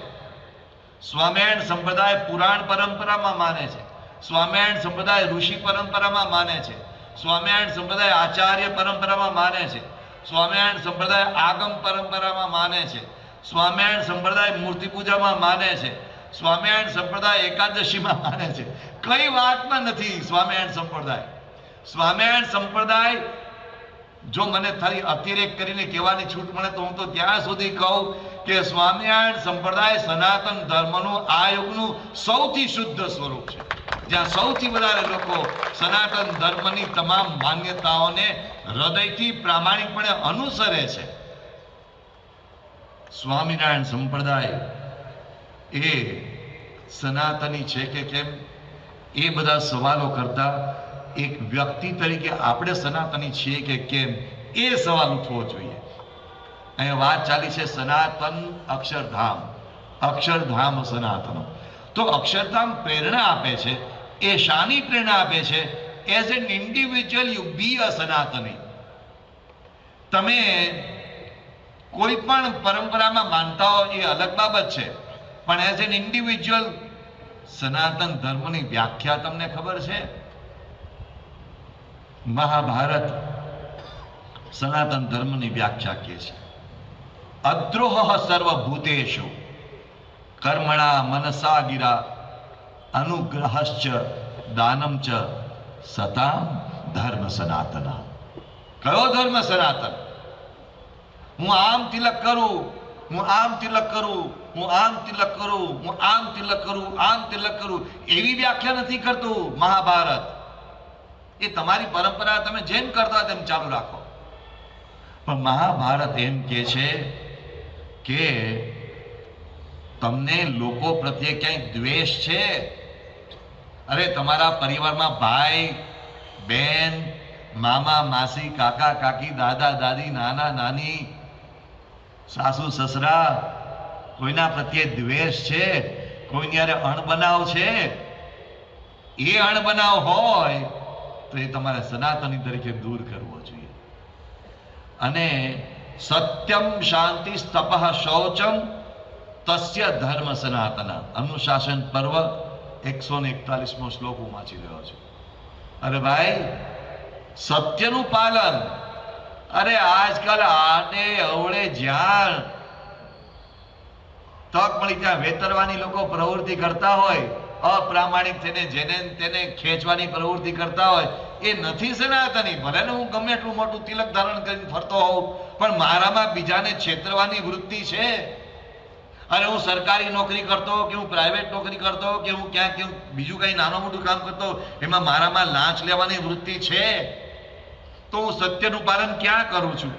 સ્વામિનારાયણ સંપ્રદાય પુરાણ પરંપરામાં માને છે. સ્વામિનારાયણ સંપ્રદાય ઋષિ પરંપરામાં માને છે. સ્વામિનારાયણ સંપ્રદાય આચાર્ય પરંપરામાં માને છે. સ્વામિનારાયણ સંપ્રદાય આગમ પરંપરામાં માને છે. સ્વામિનારાયણ સંપ્રદાય મૂર્તિ પૂજામાં માને છે. સ્વામિનારાયણ સંપ્રદાય એકાદશીમાં માને છે. કઈ વાતમાં નથી સ્વામિનારાયણ સંપ્રદાય. સ્વામિનારાયણ સંપ્રદાય, જો મને થારી અતિરેક કરીને કહેવાની છૂટ મળે તો હું તો ત્યાં સુધી કહું કે સ્વામિનારાયણ સંપ્રદાય સનાતન ધર્મનું આ યુગનું સૌથી શુદ્ધ સ્વરૂપ છે, જ્યાં સૌથી વધારે લોકો સનાતન ધર્મની તમામ માન્યતાઓને હૃદયથી પ્રામાણિકપણે અનુસરે છે. સ્વામિનારાયણ સંપ્રદાય એ સનાતની છે કે કેમ, એ બધા સવાલો કરતા એક વ્યક્તિ તરીકે આપણે સનાતની છીએ કે કેમ, એ સવાલ ઉઠવો જોઈએ. અહીંયા વાત ચાલી છે સનાતન અક્ષરધામ, અક્ષરધામ સનાતન. તો અક્ષરધામ પ્રેરણા આપે છે. એ શાની પ્રેરણા આપે છે? એઝ એન ઇન્ડિવિજ્યુઅલ યુ બી અ સનાતની. તમે કોઈ પણ પરંપરામાં માનતા હો એ અલગ બાબત છે, પણ એઝ એન ઇન્ડિવિજ્યુઅલ સનાતન ધર્મની વ્યાખ્યા તમને ખબર છે? મહાભારત સનાતન ધર્મની વ્યાખ્યા કહે છે, અદ્રોહ સર્વભૂતેષુ કર્મણા મનસા ગિરા અનુગ્રહશ્ચ દાનમ ચ સતામ ધર્મ સનાતન. કયો ધર્મ સનાતન? હું આમ તિલક કરું, હું આમ તિલક કરું, હું આમ તિલક કરું, હું આમ તિલક કરું, આમ તિલક કરું, એવી વ્યાખ્યા નથી કરતું મહાભારત. એ તમારી પરંપરા, તમે જેમ કરતા હોય તેમ ચાલુ રાખો. પણ મહાભારત એમ કહે છે કે તમને લોકો પ્રત્યે ક્યાંય દ્વેષ છે? અરે તમારા પરિવારમાં ભાઈ બેન, મામા માસી, કાકા કાકી, દાદા દાદી, નાના નાની, સાસુ સસરા, કોઈના પ્રત્યે દ્વેષ છે? કોઈની યારે અણબનાવ છે? એ અણબનાવ હોય તો એ તમારે સનાતની તરીકે દૂર કરવો જોઈએ. અને સત્યમ શાંતિ તપઃ શૌચમ તસ્ય ધર્મ સનાતન. અનુશાસન પર્વ 141મો શ્લોક હું વાંચી રહ્યો છું. અરે ભાઈ, સત્યનું પાલન. અરે આજકાલ આડે અવળે જ્યાં તક મળી ત્યાં વેતરવાની લોકો પ્રવૃત્તિ કરતા હોય, અપ્રામાણિક થઈને જેને તેને ખેંચવાની પ્રવૃત્તિ કરતા હોય, એ નથી સનાતની. ભલે ને હું ગમે એટલું મોટું તિલક ધારણ કરીને ફરતો હોઉં, પણ મારામાં બીજાને છેતરવાની વૃત્તિ છે. અને હું સરકારી નોકરી કરતો, કે હું પ્રાઇવેટ નોકરી કરતો, કે હું ક્યાંક બીજું કઈ નાનું મોટું કામ કરતો, એમાં મારામાં લાંચ લેવાની વૃત્તિ છે, તો હું સત્યનું પાલન ક્યાં કરું છું?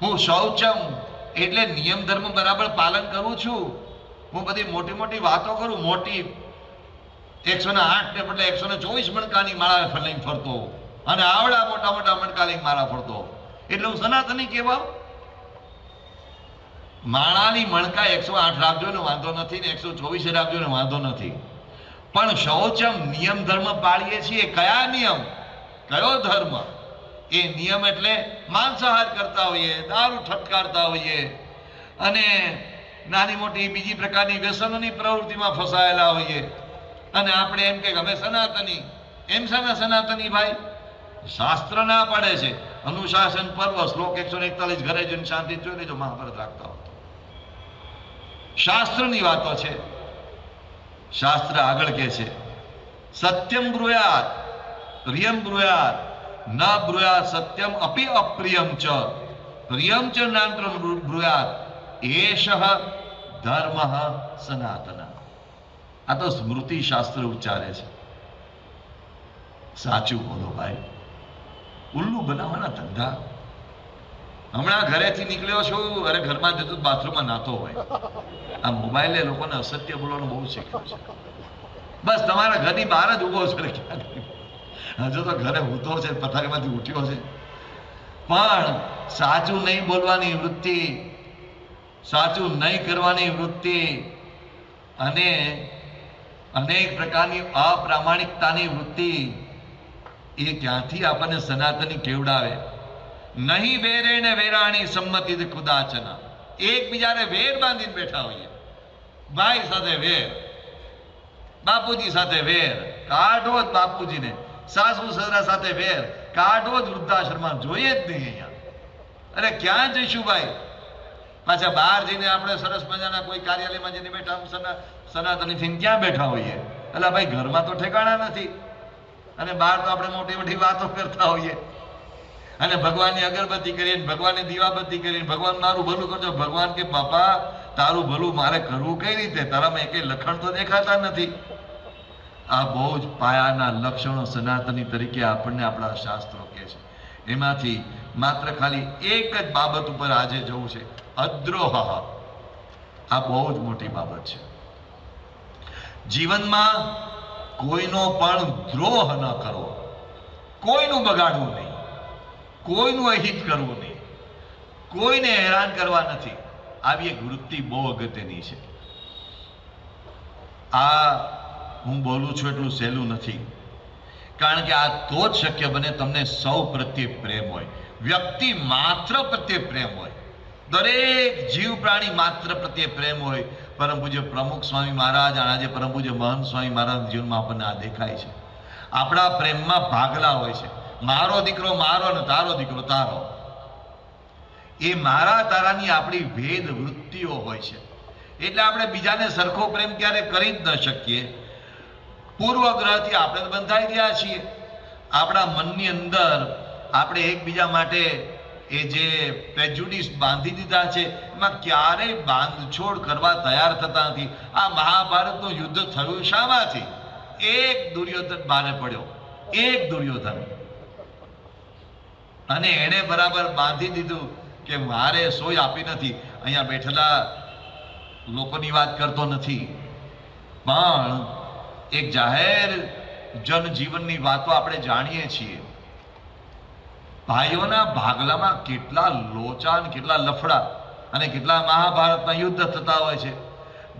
હું શૌચમ એટલે નિયમ ધર્મ બરાબર પાલન કરું છું. હું બધી મોટી મોટી વાતો કરું, મોટી 108 ને બદલે 124 મણકાની માળા લઈને ફરતો, અને આવડા મોટા મોટા મણકા લઈને માળા ફરતો, એટલે હું સનાતની કહેવાઉં? માળાની મણકા 108 રાખજો ને વાંધો નથી, ને 124 રાખજો ને વાંધો નથી, પણ શૌચમ નિયમ ધર્મ પાળીએ છીએ. કયા નિયમ? કયો ધર્મ? એ નિયમ એટલે માંસાહાર કરતા હોઈએ, દારૂ ઠટકારતા હોઈએ, અને નાની મોટી બીજી પ્રકારની વ્યસનોની પ્રવૃત્તિમાં ફસાયેલા હોઈએ, અને આપણે એમ કે અમે સનાતની. એમ શાના સનાતની ભાઈ? શાસ્ત્ર ના પાડે છે. અનુશાસન પર્વ શ્લોક 141 ઘરે જઈને શાંતિ જોઈ લેજો, મહાભારત રાખતા હો. શાસ્ત્રની વાતો છે. શાસ્ત્ર આગળ કહે છે, સત્યમ બ્રુયાત પ્રિયમ બ્રુયાત ન બ્રુયાત સત્યમ અપી અપ્રિયમ ચ પ્રિયમ ચ નાંતરમ બ્રુયાત એષઃ ધર્મ સનાતન. આ તો સ્મૃતિ શાસ્ત્ર ઉચ્ચારે છે. સાચું બોલો ભાઈ, ઉલ્લુ બનાવવાના ધંધા. હમણાં ઘરેથી નીકળ્યો છું, અરે ઘરમાં જતો બાથરૂમમાં નાતો હોય. આ મોબાઈલે લોકોને અસત્ય બોલવાનું બહુ શીખ્યું છે. બસ તમારા ઘરની બહાર જ ઉભો છે, હજુ તો ઘરે ઊતો છે, પથારીમાંથી ઉઠ્યો છે, પણ સાચું નહીં બોલવાની વૃત્તિ, સાચું નહીં કરવાની વૃત્તિ, અને અનેક પ્રકારની અપ્રામાણિકતાની વૃત્તિ, એ ક્યાંથી આપણને સનાતની કેવડાવે? નહીં વેરે ને વેરાણી સંમતિ કુદાચના. એકબીજાને વેર બાંધીને બેઠા હોઈએ. ભાઈ સાથે વેર, બાપુજી સાથે વેર, કાઢો જ બાપુજીને. સાસુ સસરા સાથે વેર, કાઢો જ વૃદ્ધાશ્રમમાં. જોઈએ જ નહીં અહીંયા. અરે ક્યાં જઈશું ભાઈ? પાછા બહાર જઈને આપણે સરસ મજાના કોઈ કાર્યાલયમાં જઈને બેઠા સનાતની થઈને ક્યાં બેઠા હોઈએ? એટલે ભાઈ ઘરમાં તો ઠેકાણા નથી, અને બહાર તો આપણે મોટી મોટી વાતો કરતા હોઈએ, અને ભગવાનની અગરબત્તી કરીને, ભગવાનની દીવાબત્તી કરીને, ભગવાન મારું ભલું કરજો. ભગવાન કે બાપા તારું ભલું મારે કરવું કઈ રીતે? તારામાં એકે લખણ તો દેખાતા નથી. આ બહુ જ પાયાના લક્ષણો સનાતની તરીકે આપણને આપણા શાસ્ત્રો કહે છે. એમાંથી માત્ર ખાલી એક જ બાબત ઉપર આજે જવું છે, અદ્રોહ. આ બહુ જ મોટી બાબત છે. જીવનમાં કોઈનો પણ દ્રોહ ન કરવો, કોઈનું બગાડવું નહીં, કોઈનું અહિત કરવું નહીં, કોઈને હેરાન કરવા નથી. આવી એક વૃત્તિ બહુ અગત્યની છે. આ હું બોલું છું એટલું સહેલું નથી, કારણ કે આ તો જ શક્ય બને તમને સૌ પ્રત્યે પ્રેમ હોય, વ્યક્તિ માત્ર પ્રત્યે પ્રેમ હોય, દરેક જીવ પ્રાણી માત્ર પ્રત્યે પ્રેમ હોય. પરમ પૂજ્ય પ્રમુખ સ્વામી મહારાજ અને આજે પરમ પૂજ્ય મહંત સ્વામી મહારાજ જીવનમાં આપણને આ દેખાય છે. આપણા પ્રેમમાં ભાગલા હોય છે, મારો દીકરો મારો ને તારો દીકરો તારો. એ મારા તારાની આપણી ભેદ વૃત્તિઓ હોય છે, એટલે આપણે બીજાને સરખો પ્રેમ ક્યારે કરી જ ન શકીએ. પૂર્વગ્રહથી આપણે તો બંધાઈ ગયા છીએ. આપણા મનની અંદર આપણે એકબીજા માટે એ જે પ્રેજ્યુડિસ બાંધી દીધા છે એમાં ક્યારેય બાંધછોડ કરવા તૈયાર થતા નથી. આ મહાભારતનું યુદ્ધ થયું શામાંથી? એક દુર્યોધન બારે પડ્યો, એક દુર્યોધન, અને એણે બરાબર બાંધી દીધું કે મારે સોય આપી નથી. અહીંયા બેઠેલા લોકોની વાત કરતો નથી, પણ એક જાહેર જનજીવનની વાતો આપણે જાણીએ છીએ. ભાઈઓના ભાગલામાં કેટલા લોચા, કેટલા લફડા અને કેટલા મહાભારતના યુદ્ધ થતા હોય છે.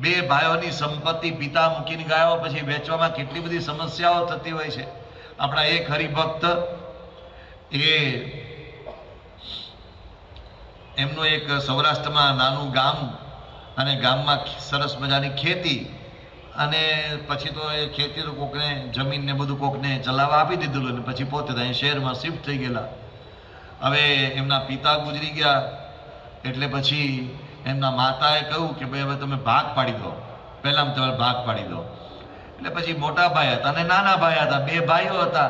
બે ભાઈઓની સંપત્તિ પિતા મૂકીને ગયા પછી વેચવામાં કેટલી બધી સમસ્યાઓ થતી હોય છે. આપણા એક હરિભક્ત એમનું એક સૌરાષ્ટ્રમાં નાનું ગામ, અને ગામમાં સરસ મજાની ખેતી, અને પછી તો એ ખેતી તો કોકને જમીન ને બધું કોકને ચલાવવા આપી દીધેલું, અને પછી પોતે ત્યાં શહેરમાં શિફ્ટ થઈ ગયેલા. હવે એમના પિતા ગુજરી ગયા એટલે પછી એમના માતાએ કહ્યું કે ભાઈ હવે તમે ભાગ પાડી દો, પહેલાં તમે ભાગ પાડી દો. એટલે પછી મોટા ભાઈ હતા અને નાના ભાઈ હતા, બે ભાઈઓ હતા.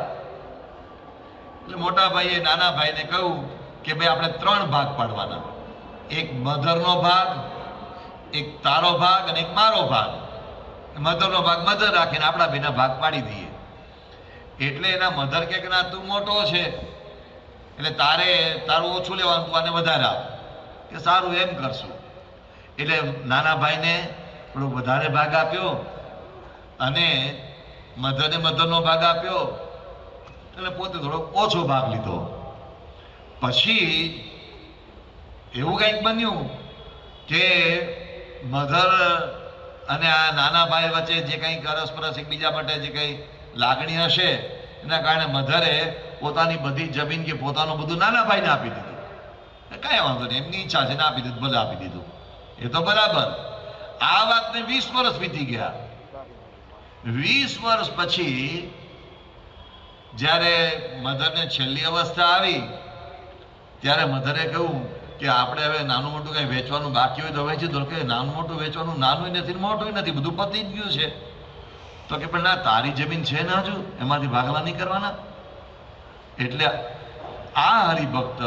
એટલે મોટા ભાઈએ નાના ભાઈને કહ્યું કે ભાઈ આપણે 3 ભાગ પાડવાના, એક મધરનો ભાગ, એક તારો ભાગ અને એક મારો ભાગ. મધરનો ભાગ મધર રાખીને આપણા બેના ભાગ પાડી દઈએ. એટલે એના મધર કે ના તું મોટો છે એટલે તારું ઓછું લેવાનું, તું આને વધારે આપ. કે સારું એમ કરશું. એટલે નાના ભાઈને થોડો વધારે ભાગ આપ્યો અને મધરને મધરનો ભાગ આપ્યો, એટલે પોતે થોડો ઓછો ભાગ લીધો. પછી એવું કંઈક બન્યું કે મધર અને આ નાના ભાઈ વચ્ચે જે કંઈક અરસપરસ એકબીજા માટે જે કંઈ લાગણી હશે એના કારણે મધરે પોતાની બધી જમીન કે પોતાનું બધું નાના ભાઈને આપી દીધું. કાંઈ વાંધો નહીં, એમની ઈચ્છા છે ને આપી દીધું, ભલે આપી દીધું, એ તો બરાબર. આ વાતને 20 વર્ષ વીતી ગયા. 20 વર્ષ પછી જ્યારે મધરને છેલ્લી અવસ્થા આવી ત્યારે મધરે કહ્યું કે આપણે હવે નાનું મોટું કંઈ વેચવાનું બાકી હોય તો વેચી દો. કે નાનું મોટું વેચવાનું નાનું નથી મોટું નથી, બધું પતી જ ગયું છે. તો કે પણ ના, તારી જમીન છે ને હજુ, એમાંથી ભાગલા નહીં કરવાના. એટલે આ હરિભક્ત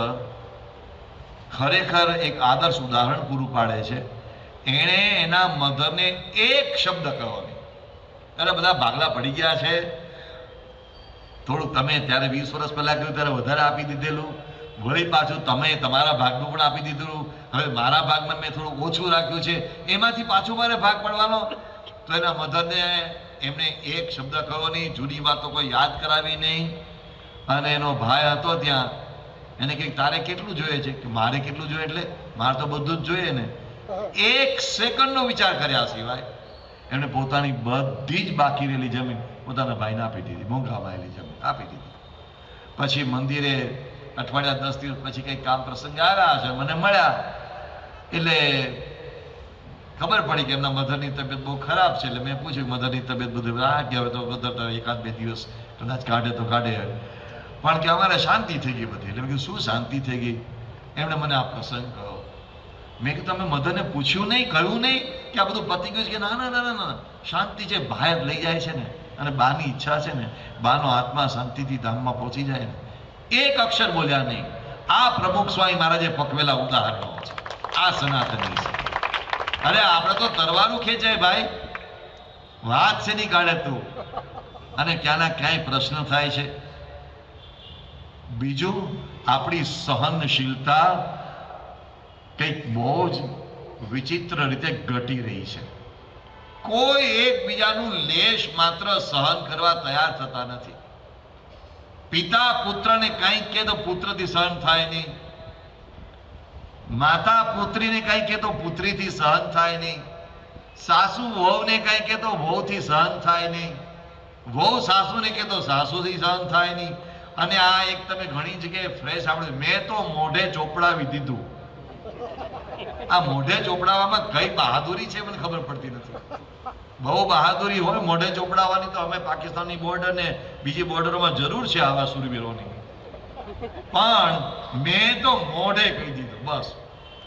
ખરેખર એક આદર્શ ઉદાહરણ પૂરું પાડે છે. એણે એના મધરને એક શબ્દ કહ્યો નહીં. ત્યારે બધા ભાગલા પડી ગયા છે, થોડુંક તમે ત્યારે 20 વર્ષ પહેલા કહ્યું ત્યારે વધારે આપી દીધેલું, વળી પાછું તમે તમારા ભાગનું પણ આપી દીધેલું, હવે મારા ભાગમાં મેં થોડું ઓછું રાખ્યું છે, એમાંથી પાછું મારે ભાગ પડવાનો. તો એના મધરને એમને એક શબ્દ કહ્યો નહીં, જૂની વાતો કોઈ યાદ કરાવી નહીં. અને એનો ભાઈ હતો ત્યાં, એને કંઈક તારે કેટલું જોઈએ છે? કે મારે કેટલું જોઈએ એટલે મારે તો બધું જ જોઈએ ને. 1 સેકન્ડનો વિચાર કર્યા સિવાય એમણે પોતાની બધી જ બાકી રહેલી જમીન પોતાના ભાઈને આપી દીધી, મોંઘા ભાઈની જમીન આપી દીધી. પછી મંદિરે અઠવાડિયા 10 દિવસ પછી કંઈક કામ પ્રસંગ આવ્યા છે, મને મળ્યા, એટલે ખબર પડી કે એમના મધરની તબિયત બહુ ખરાબ છે. એટલે મેં પૂછ્યું મધરની તબિયત બધું, કે હવે તો મધર તો 1-2 દિવસ કદાચ કાઢે તો કાઢે, પણ કે અમારે શાંતિ થઈ ગઈ બધી. એટલે મેં કીધું શું શાંતિ થઈ ગઈ? એમણે મને આ પ્રસંગ કહ્યો. મેં કીધું તમે મધરને પૂછ્યું નહીં, કહ્યું નહીં કે આ બધું પતી ગયું છે? કે ના ના ના ના, શાંતિ છે, બહાર લઈ જાય છે ને, અને બાની ઈચ્છા છે ને, બાનો આત્મા શાંતિથી ધામમાં પહોંચી જાય ને. એક અક્ષર બોલ્યા નહીં. આ પ્રમુખ સ્વામી મહારાજે પકવેલા ઉદાહરણો છે, આ સનાતની છે. અરે આપણે તો તરવાનું ખેંચાય ભાઈ, વાત છે નહીં કાઢે તું, અને ક્યાંના ક્યાંય પ્રશ્ન થાય છે. બીજું, આપણી સહનશીલતા કંઈક બહુ જ વિચિત્ર રીતે ઘટી રહી છે. કોઈ એકબીજાનું લેશ માત્ર સહન કરવા તૈયાર થતા નથી. પિતા પુત્રને કંઈક કહે તો પુત્રથી સહન થાય નહીં, માતા પુત્રીને કંઈક કહે તો પુત્રીથી સહન થાય નહીં, સાસુ વહુને કંઈક કહે તો વહુથી સહન થાય નહીં, વહુ સાસુને કહે તો સાસુથી સહન થાય નહીં. અને આ એક તમે ઘણી જગ્યાએ ફ્રેશ સાંભળ્યું, મેં તો મોઢે ચોપડાવી દીધું. આ મોઢે ચોપડાવવામાં કઈ બહાદુરી છે મને ખબર પડતી નથી. બહુ બહાદુરી હોય મોઢે ચોપડાવવાની તો અમે પાકિસ્તાનની બોર્ડર ને બીજી બોર્ડરોમાં જરૂર છે આવા સુરવીરોની, પણ મેં તો મોઢે કહી દીધું બસ.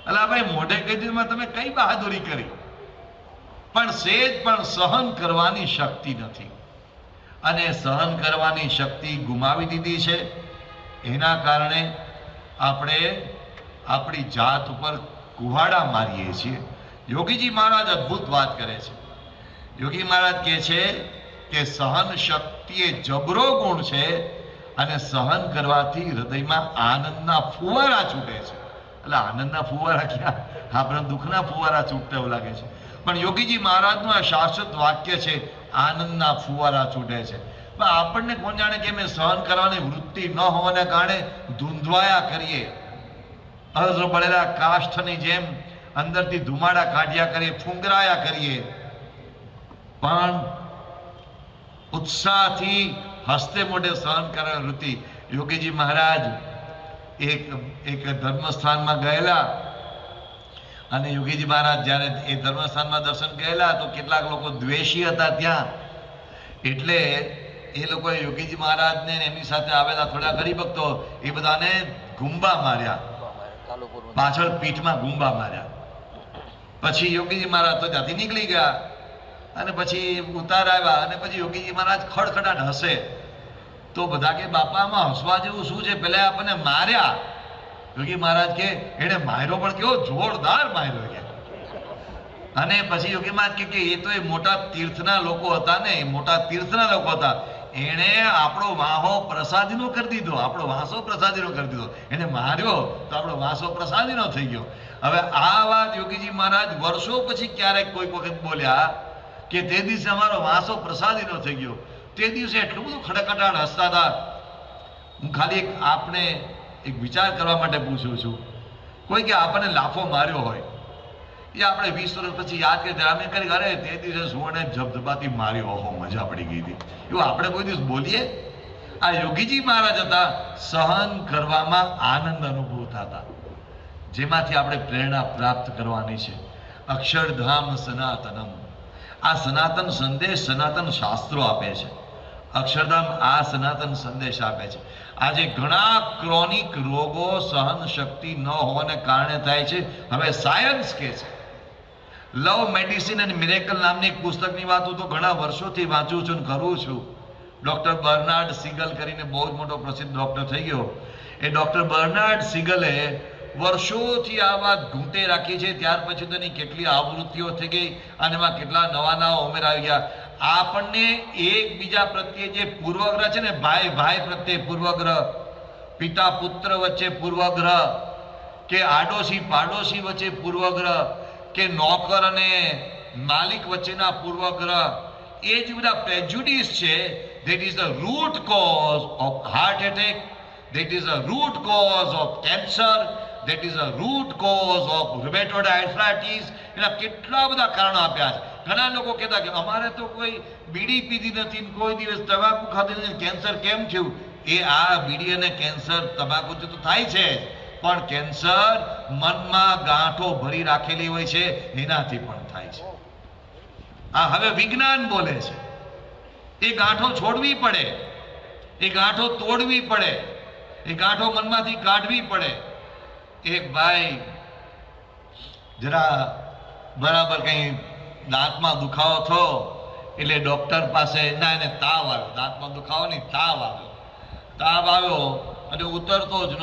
એટલે ભાઈ મોઢે કહી દીધું તમે કઈ બહાદુરી કરી? પણ સેજ પણ સહન કરવાની શક્તિ નથી, અને સહન કરવાની શક્તિ ગુમાવી દીધી છે. એના કારણે આપણે આપણી જાત ઉપર કુહાડા મારીએ છીએ. યોગીજી મહારાજ અદ્ભુત વાત કરે છે. યોગી મહારાજ કહે છે કે સહન શક્તિ એ જબરો ગુણ છે, અને સહન કરવાથી હૃદયમાં આનંદના ફુવારા છૂટે છે. એટલે આનંદના ફુવારા ક્યાં, આપણે દુઃખના ફુવારા છૂટતા એવું લાગે છે. પણ યોગીજી મહારાજનું આ શાશ્વત વાક્ય છે, આનંદના ફુવારા છૂટે છે. પણ આપણને કોણ જાણે કે અમે સહન કરવાની વૃત્તિ ન હોવાના કારણે ધૂંધવાયા કરીએ, અર્ધ બળેલા કાષ્ઠની જેમ અંદરથી ધુમાડા કાઢ્યા કરીએ, ફૂંગરાયા કરીએ. પણ ઉત્સાહથી હસ્તે મોઢે સહન કરવાની વૃત્તિ. યોગીજી મહારાજ એક ધર્મસ્થાનમાં ગયેલા, અને યોગીજી મહારાજ જ્યારે એ ધર્મસ્થાનમાં દર્શન ગયેલા તો કેટલાક લોકો દ્વેષી હતા ત્યાં, એટલે એ લોકોએ યોગીજી મહારાજને એમની સાથે આવેલા થોડા હરિભક્તો એ બધાને ગુંબા માર્યા, પાછળ પીઠમાં ગુંબા માર્યા. પછી યોગીજી મહારાજ તો ત્યાંથી નીકળી ગયા, અને પછી ઉતાર આવ્યા, અને પછી યોગીજી મહારાજ ખડખડાટ હસે તો બધા કે બાપામાં હસવા જેવું શું છે? પેલા આપણને માર્યા. યોગી મહારાજ કે એને માર્યો પણ કેવો જોરદાર માર્યો કે. અને પછી યોગી મહારાજ કે એ તો એ મોટા તીર્થના લોકો હતા ને, એ મોટા તીર્થના લોકો હતા, એણે આપણો વાહો પ્રસાદીનો કરી દીધો, આપણો વાંસો પ્રસાદીનો કરી દીધો. એને માર્યો તો આપણો વાંસો પ્રસાદીનો થઈ ગયો. હવે આ વાત યોગીજી મહારાજ વર્ષો પછી ક્યારેક કોઈક વખત બોલ્યા કે તે દિવસે અમારો વાંસો પ્રસાદીનો થઈ ગયો. તે દિવસે એટલું બધું ખડખડાટ હસતા હતા. હું ખાલી આપને એક વિચાર કરવા માટે પૂછું છું, કોઈ કે આપણને લાફો માર્યો હોય, એ આપણે 20 વર્ષ પછી યાદ કરીએ, અમે કરી અરે તે દિવસે સુવર્ણે ધબધબાથી માર્યો, ઓહો મજા પડી ગઈ હતી, એવું આપણે કોઈ દિવસ બોલીએ? આ યોગીજી મહારાજ હતા, સહન કરવામાં આનંદ અનુભવતા હતા, જેમાંથી આપણે પ્રેરણા પ્રાપ્ત કરવાની છે. અક્ષરધામ સનાતનમ, આ સનાતન સંદેશ સનાતન શાસ્ત્રો આપે છે. અક્ષરધામ આ સનાતન સંદેશ આપે છે. આજે ઘણા ક્રોનિક રોગો સહન શક્તિ ન હોવાને કારણે થાય છે. હવે સાયન્સ કહે છે, લવ મેડિસિન એન્ડ મિરેકલ નામની એક પુસ્તકની વાત હું તો ઘણા વર્ષોથી વાંચું છું અને કરું છું. ડોક્ટર બર્નાર્ડ સિગલ કરીને બહુ જ મોટો પ્રસિદ્ધ ડોક્ટર થઈ ગયો. એ ડોક્ટર બર્નાર્ડ સિગલે વર્ષોથી આ વાત ઘૂંટે રાખી છે. ત્યાર પછી તો એની કેટલી આવૃત્તિઓ થઈ ગઈ, અને એમાં કેટલા નવા નવા ઉમેર આવી ગયા. આપણને એકબીજા પ્રત્યે જે પૂર્વગ્રહ છે ને, ભાઈ ભાઈ પ્રત્યે પૂર્વગ્રહ, પિતા પુત્ર વચ્ચે પૂર્વગ્રહ, કે આડોશી પાડોશી વચ્ચે પૂર્વગ્રહ, કે નોકર અને માલિક વચ્ચેના પૂર્વગ્રહ, એ જે બધા પ્રેજ્યુડિસ છે, that is the root cause of heart attack, that is the root cause of cancer, that is the root cause of rheumatoid arthritis. એના કેટલા બધા કારણો આપ્યા છે. ઘણા લોકો કહેતા કે અમારે તો કોઈ બીડી પીધી નથી, કોઈ દિવસ તમાકુ ખાધી નથી, કેન્સર કેમ થયું? એ આ બીડી અને કેન્સર તમાકુથી તો થાય છે, પણ કેન્સર મનમાં ગાંઠો ભરી રાખેલી હોય છે, એનાથી પણ થાય છે. આ હવે વિજ્ઞાન બોલે છે. એ ગાંઠો છોડવી પડે, એ ગાંઠો તોડવી પડે, એ ગાંઠો મનમાંથી કાઢવી પડે. એક ભાઈ જરા બરાબર કઈ દાંતમાં દુખાવો થયો એટલે ડોક્ટર પાસે, ના એને તાવ આવ્યો, દાંતમાં દુખાવો નહીં તાવ આવ્યો અને ઉતરતો જ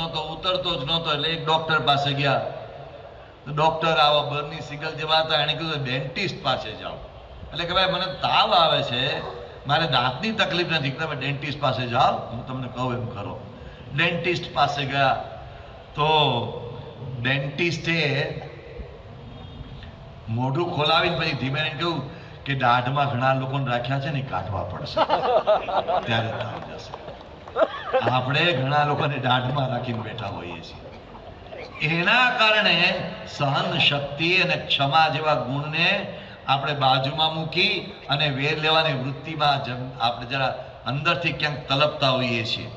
નહોતો એટલે એક ડોક્ટર પાસે ગયા. ડોક્ટર આવા બર્ની સિગલ જેવા હતા, એને કીધું ડેન્ટિસ્ટ પાસે જાઓ. એટલે કે ભાઈ મને તાવ આવે છે, મારે દાંતની તકલીફ નથી, તમે ડેન્ટિસ્ટ પાસે જાઓ, હું તમને કહું એમ કરો. ડેન્ટિસ્ટ પાસે ગયા તો ડેન્ટિસ્ટે મોઢું ખોલાવીને પછી ધીમે કહ્યું કે કે દાઢમાં ઘણા લોકોને રાખ્યા છે ને કાઢવા પડશે ત્યારે તાવ જશે. આપણે ઘણા લોકોને દાઢમાં રાખીને બેઠા હોઈએ છીએ. એના કારણે સહન શક્તિ અને ક્ષમા જેવા ગુણને આપણે બાજુમાં મૂકી અને વેર લેવાની વૃત્તિમાં આપણે જરા અંદરથી ક્યાંક તલપતા હોઈએ છીએ.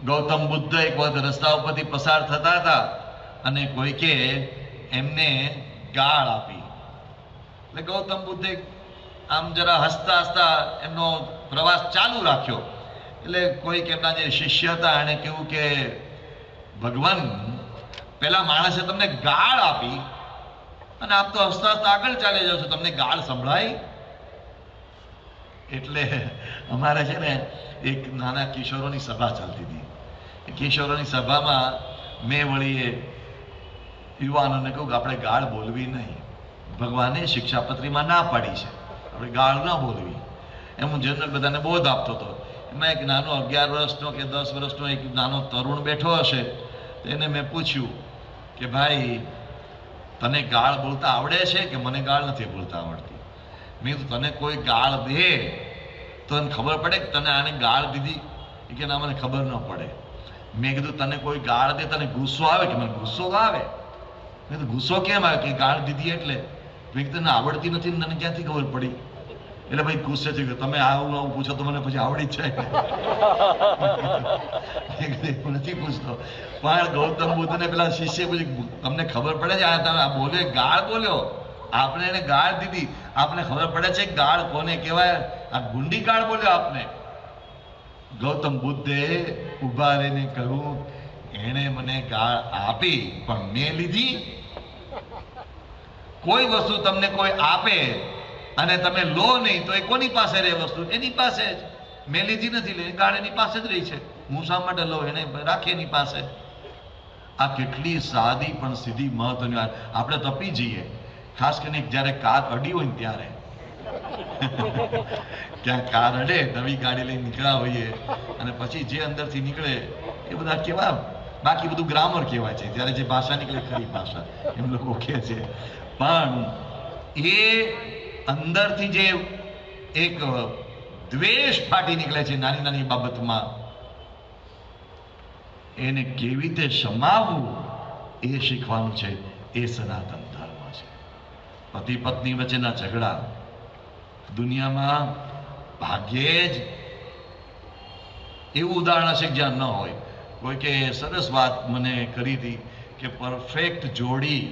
ગૌતમ બુદ્ધ એક વખત રસ્તા ઉપરથી પસાર થતા હતા અને કોઈકે એમને ગાળ આપી. એટલે ગૌતમ બુદ્ધે આમ જરા હસતા હસતા એમનો પ્રવાસ ચાલુ રાખ્યો. એટલે કોઈક એમના જે શિષ્ય હતા એણે કહ્યું કે ભગવાન, પેલા માણસે તમને ગાળ આપી અને આપ તો હસતા હસતા આગળ ચાલી જાવ છો, તમને ગાળ સંભળાય? એટલે અમારે છે ને એક નાના કિશોરોની સભા ચાલતી હતી. કિશોરોની સભામાં મેં વળી યુવાનોને કહ્યું કે આપણે ગાળ બોલવી નહીં. ભગવાને શિક્ષાપત્રીમાં ના પાડી છે, આપણે ગાળ ન બોલવી. એમ હું જનરલ બધાને બોધ આપતો હતો. એમાં એક નાનો 11 વર્ષનો કે 10 વર્ષનો એક નાનો તરુણ બેઠો હશે. એને મેં પૂછ્યું કે ભાઈ, તને ગાળ બોલતા આવડે છે? કે મને ગાળ નથી બોલતા આવડતી. મેં કીધું તને કોઈ ગાળ દે તો તને ખબર પડે કે તને આને ગાળ દીધી? કે ના, મને ખબર ન પડે. મેં કીધું તને કોઈ ગાળ દે તને ગુસ્સો આવે? કે મને ગુસ્સો આવે. મેં કીધું ગુસ્સો કેમ આવે? કે ગાળ દીધી એટલે. મેં કીધું તને આવડતી નથી, તને ક્યાંથી ખબર પડી? એટલે ભાઈ ગુસ્સે થઈ ગયો, તમે આવું આવું પૂછો તો મને પછી આવડી જ જાય. નથી પૂછતો. પણ ગૌતમ બુદ્ધને પેલા શિષ્ય પૂછ્યું, તમને ખબર પડે છે આ તમે આ બોલ્યો, ગાળ બોલ્યો, આપણે એને ગાળ દીધી, આપને ખબર પડે છે ગાળ કોને કહેવાય? આ ગુંડી ગાળ બોલ્યો આપને. ગૌતમ બુદ્ધે ઉભા રહીને કહ્યું, એણે મને ગાળ આપી પણ મેં લીધી? કોઈ વસ્તુ તમને કોઈ આપે અને તમે લો નહીં તો એ કોની પાસે રહે વસ્તુ? એની પાસે જ. મેં લીધી નથી, લે ગાળ એની પાસે જ રહી છે. હું શા માટે લઉં? એને રાખે એની પાસે. આ કેટલી સાદી પણ સીધી મહત્વની વાત. આપણે તપી જઈએ, ખાસ કરીને જ્યારે કાર અડી હોય ને ત્યારે. ક્યાં કાર અડે, નવી ગાડી લઈને નીકળ્યા હોઈએ અને પછી જે અંદરથી નીકળે એ બધા કેવા, બાકી બધું ગ્રામર કહેવાય છે. જ્યારે જે ભાષા નીકળે ખરી ભાષા એમ લોકો કહે છે. પણ એ અંદરથી જે એક દ્વેષ ફાટી નીકળે છે નાની નાની બાબતમાં, એને કેવી રીતે સમાવવું એ શીખવાનું છે. એ સનાતન ધર્મ છે. પતિ પત્ની વચ્ચેના ઝઘડા દુનિયામાં ભાગ્યે જ એવું ઉદાહરણ હશે જ્યાં ન હોય. કોઈકે સરસ વાત મને કરી હતી કે પરફેક્ટ જોડી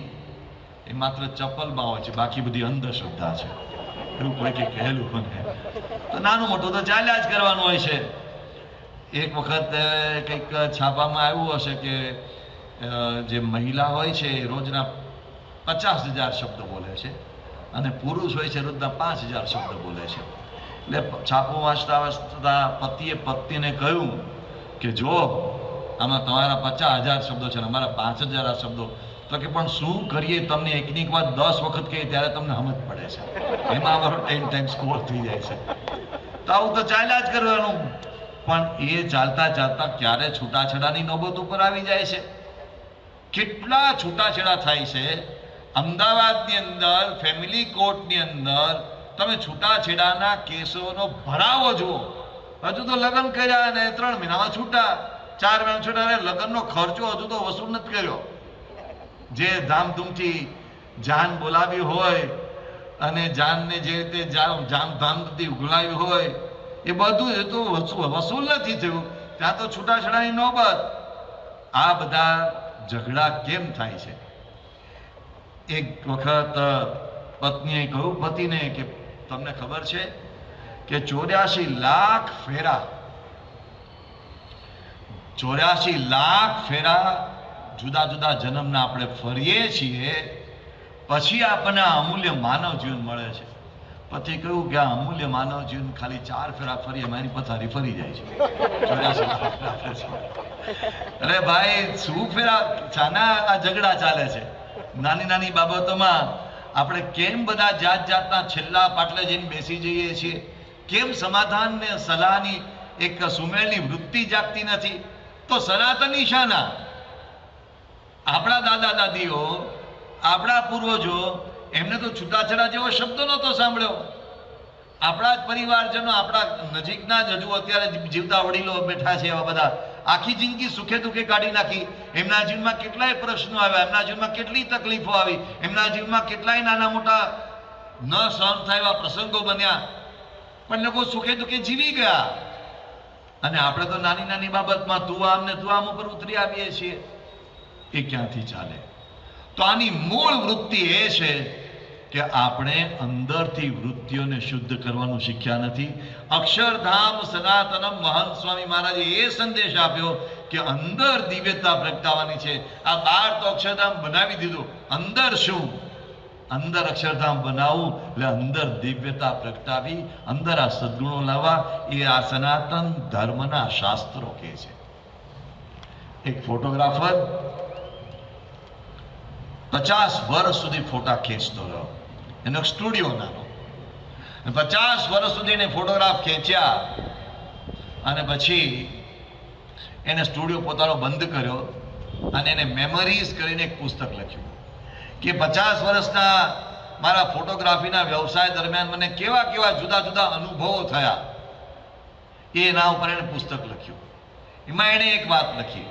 એ માત્ર ચપ્પલમાં હોય છે, બાકી બધી અંધશ્રદ્ધા છે. એવું કોઈકે કહેલું મને. તો નાનું મોટું તો ચાલ્યા જ કરવાનું હોય છે. એક વખત કંઈક છાપામાં આવ્યું હશે કે જે મહિલા હોય છે એ રોજના 50,000 શબ્દ બોલે છે અને પુરુષ હોય છે રોજના 5,000 શબ્દ બોલે છે. એટલે છાપો વાંચતા વાંચતા પતિએ પત્નીને કહ્યું કે જો આમાં તમારા 50,000 શબ્દો છે ને અમારા 5,000 શબ્દો. તો કે પણ શું કરીએ, તમને એકની એક વાત 10 વખત કહીએ ત્યારે તમને સમજ પડે છે. એમાં અમારો 10 ટાઈમ સ્કોર થઈ જાય છે. તો આવું તો ચાલ્યા જ કરવાનું. પણ એ ચાલતા ચાલતા ક્યારે છૂટાછેડાની નોબત ઉપર આવી જાય છે. કેટલા છૂટાછેડા થાય છે. અમદાવાદની અંદર ફેમિલી કોર્ટની અંદર તમે છૂટાછેડાના કેસોનો ભરાવો જુઓ. હજુ તો લગ્ન કર્યા અને 3 મહિનામાં છૂટા, 4 મહિના છૂટા. લગ્નનો ખર્ચો હજુ તો વસૂલ નથી કર્યો. જે ધામધૂમથી જાન બોલાવી હોય અને જાનને જે રીતે ધામધૂમથી ઉગલાવી હોય એ બધું એ તો વસૂલ નથી થયું. ત્યાં તો છૂટાછેડાની નોબત. આ બધા ઝઘડા કેમ થાય છે? એક વખત પત્નીએ કહ્યું પતિને કે તમને ખબર છે કે 84 લાખ ફેરા જુદા જુદા જન્મના આપણે ફરીએ છીએ, પછી આપણને અમૂલ્ય માનવ જીવન મળે છે. પતિએ કહ્યું કે આ અમૂલ્ય માનવ જીવન ખાલી 4 ફેરા ફરીએ મારી પથારી ફરી જાય છે. 84 લાખ ફેરા. અરે ભાઈ, શું ફેરા ચાના આ ઝઘડા ચાલે છે? નાની નાની બાબતોમાં આપણે કેમ બધા જાત જાતના છેલ્લા પાટલે જઈને બેસી જઈએ છીએ? કેમ સમાધાન ને સલાહની એક સુમેળની વૃત્તિ જાગતી નથી? તો સનાતની શાના? આપણા દાદા દાદીઓ, આપણા પૂર્વજો એમને તો છૂટાછેડા જેવો શબ્દ નહોતો સાંભળ્યો. આપણા જ પરિવારજનો, આપણા નજીકના જ હજુ અત્યારે જીવતા વડીલો બેઠા છે, એવા બધા આખી જિંદગી સુખે દુઃખે કાઢી નાખી. એમના જીવનમાં કેટલાય પ્રશ્નો આવ્યા, એમના જીવનમાં કેટલી તકલીફો આવી, એમના જીવનમાં કેટલાય નાના મોટા ન સહન થાય એવા પ્રસંગો બન્યા, પણ લોકો સુખે દુઃખે જીવી ગયા. અને આપણે તો નાની નાની બાબતમાં તું આમ ને તું આમ ઉપર ઉતરી આવીએ છીએ. એ ક્યાંથી ચાલે? તો આની મૂળ વૃત્તિ એ છે કે આપણે અંદરથી વૃત્તિઓને શુદ્ધ કરવાનું શીખ્યા નથી. અક્ષરધામ સનાતનમ મહંત સ્વામી મહારાજે એ સંદેશ આપ્યો કે અંદર દિવ્યતા પ્રગટાવવાની છે. આ બહાર તો અક્ષરધામ બનાવી દીધું, અંદર શું? અંદર અક્ષરધામ બનાવવું એટલે અંદર દિવ્યતા પ્રગટાવી, અંદર આ સદગુણો લાવવા. એ આ સનાતન ધર્મના શાસ્ત્રો કહે છે. એક ફોટોગ્રાફર 50 વર્ષ સુધી ફોટા ખેંચતો રહ્યો. એનો સ્ટુડિયો નાનો, 50 વર્ષ સુધી એને ફોટોગ્રાફ ખેંચ્યા અને પછી એને સ્ટુડિયો પોતાનો બંધ કર્યો અને એને મેમરીઝ કરીને એક પુસ્તક લખ્યું કે 50 વર્ષના મારા ફોટોગ્રાફીના વ્યવસાય દરમિયાન મને કેવા કેવા જુદા જુદા અનુભવો થયા. એના ઉપર એને પુસ્તક લખ્યું. એમાં એણે એક વાત લખી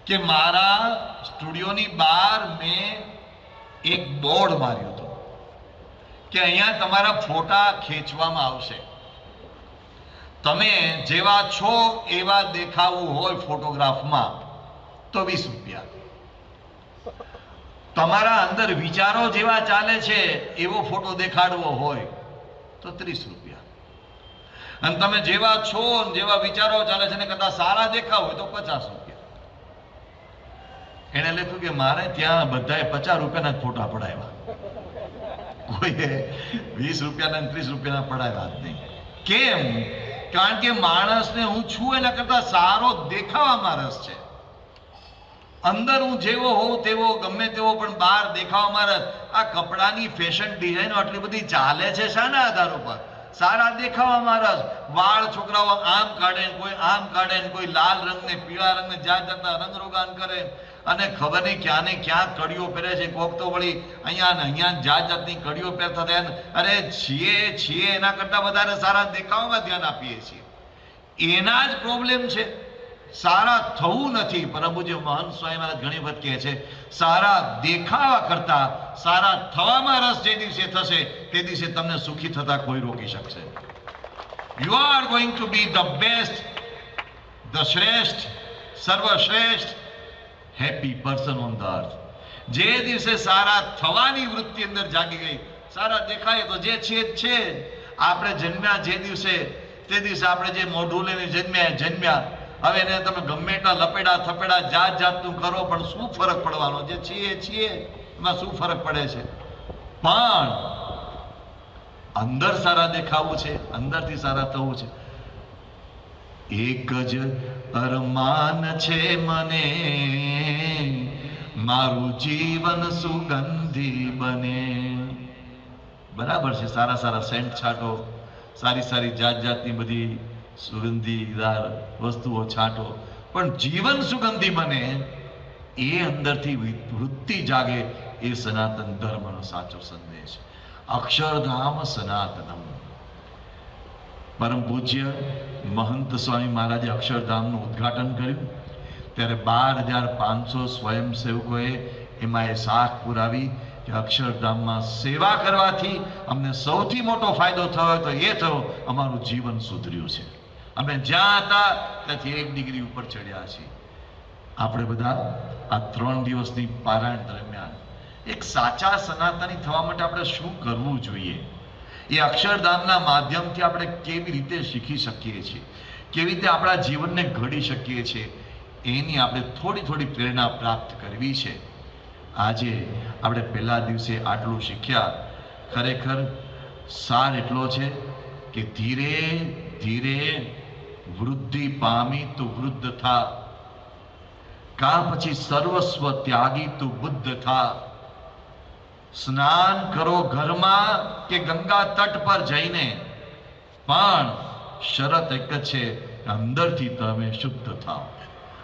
કે મારા સ્ટુડિયોની બહાર મેં એક બોર્ડ માર્યું હતું કે અહીંયા તમારા ફોટા ખેંચવામાં આવશે. તમે જેવા છો એવા દેખાવું હોય ફોટોગ્રાફમાં તો 20 રૂપિયા. તમારા અંદર વિચારો જેવા ચાલે છે એવો ફોટો દેખાડવો હોય તો 30 રૂપિયા. અને તમે જેવા છો જેવા વિચારો ચાલે છે ને કરતા સારા દેખાવ હોય તો 50 રૂપિયા. એને લખ્યું કે મારે ત્યાં બધાએ 50 રૂપિયાના જ ફોટા પડાવ્યા, કોઈએ 20 રૂપિયાના 30 રૂપિયાના પડાવ્યા જ નહીં. કેમ? કારણ કે માણસને હું છું એના કરતા સારો દેખાવામાં રસ છે. અંદર હું જેવો હોઉં તેવો ગમે તેવો, પણ બહાર દેખાવામાં રસ. આ કપડાની ફેશન ડિઝાઇનો આટલી બધી ચાલે છે શાના આધાર ઉપર? સારા દેખાવામાં રસ. વાળ છોકરાઓ આમ કાઢે, કોઈ આમ કાઢે, કોઈ લાલ રંગને પીળા રંગને જાત જાતના રંગરોગાન કરે અને ખબર નહીં ક્યાં ને ક્યાં કડીઓ પહેરે છે. કોક તો વળી અહીંયા ને અહીંયા જાત જાતની કડીઓ પહેરતા થયા. અરે છીએ એના કરતા વધારે સારા દેખાવામાં ધ્યાન આપીએ છીએ. એના જ પ્રોબ્લેમ છે. સારા થવું નથી. પરમ પૂજ્ય મહંત સ્વામી મહારાજ ઘણી વખત કહે છે સારા દેખાવા કરતા સારા થવામાં રસ જે દિવસે થશે તે દિવસે તમને સુખી થતા કોઈ રોકી શકશે. You are going to B the best, the શ્રેષ્ઠ, સર્વશ્રેષ્ઠ happy person on the earth. જે દિવસે સારા થવાની વૃત્તિ અંદર જાગી ગઈ, સારા દેખાય તો જે છે આપણે જન્મ્યા જે દિવસે તે દિવસે આપણે જે મોઢું લઈને જન્મ્યા. હવે એને તમે ગમે એટલા લપેડા થપેડા જાત જાતનું કરો પણ શું ફરક પડવાનો? જે છીએ એમાં શું ફરક પડે છે? પણ અંદર સારા દેખાવું છે, અંદરથી સારા થવું છે. એક જ અરમાન છે મને, મારું જીવન સુગંધી બને. બરાબર છે, સારા સારા સેન્ટ છાંટો, સારી જાત જાતની બધી સુગંધીદાર વસ્તુઓ છાંટો, પણ જીવન સુગંધી બને એ અંદરથી વૃત્તિ જાગે. એ સનાતન ધર્મનો સાચો સંદેશ. અક્ષરધામ સનાતનમ. પરમ પૂજ્ય મહંત સ્વામી મહારાજે અક્ષરધામનું ઉદ્ઘાટન કર્યું ત્યારે 12,500 સ્વયંસેવકોએ એમાં એ સાખ પુરાવી કે અક્ષરધામમાં સેવા કરવાથી અમને સૌથી મોટો ફાયદો થયો તો એ થયો અમારું જીવન સુધર્યું છે. અમે જ્યાં હતા ત્યાંથી 1 ડિગ્રી ઉપર ચડ્યા છીએ. આપણે બધા આ 3 દિવસની પારાયણ દરમિયાન એક સાચા સનાતની થવા માટે આપણે શું કરવું જોઈએ, એ અક્ષરધામના માધ્યમથી આપણે કેવી રીતે શીખી શકીએ છીએ, કેવી રીતે આપણા જીવનને ઘડી શકીએ છીએ, એની આપણે થોડી પ્રેરણા પ્રાપ્ત કરવી છે. આજે આપણે પહેલા દિવસે આટલું શીખ્યા. ખરેખર સાર એટલો છે કે ધીરે ધીરે વૃદ્ધિ પામી તું વૃદ્ધ થા, કા પછી સર્વસ્વ ત્યાગી તું બુદ્ધ થા. સ્નાન કરો ઘરમાં કે ગંગા તટ પર જઈને, પણ શરત એક જ છે, અંદરથી તમે શુદ્ધ થાઓ.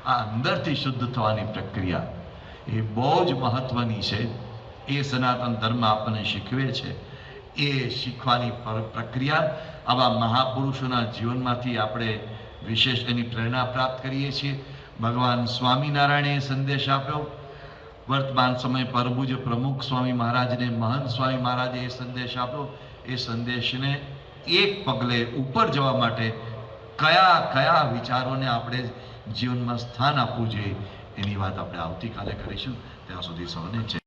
આ અંદરથી શુદ્ધ થવાની પ્રક્રિયા એ બહુ જ મહત્વની છે. એ સનાતન ધર્મ આપણને શીખવે છે. એ શીખવાની પ્રક્રિયા આવા મહાપુરુષોના જીવનમાંથી આપણે વિશેષ એની પ્રેરણા પ્રાપ્ત કરીએ છીએ. ભગવાન સ્વામિનારાયણે એ સંદેશ આપ્યો. વર્તમાન સમય પરભુજ પ્રમુખ સ્વામી મહારાજને, મહંત સ્વામી મહારાજે એ સંદેશ આપ્યો. એ સંદેશને એક પગલે ઉપર જવા માટે કયા કયા વિચારોને આપણે જીવનમાં સ્થાન આપવું જોઈએ એની વાત આપણે આવતીકાલે કરીશું. ત્યાં સુધી સૌને જય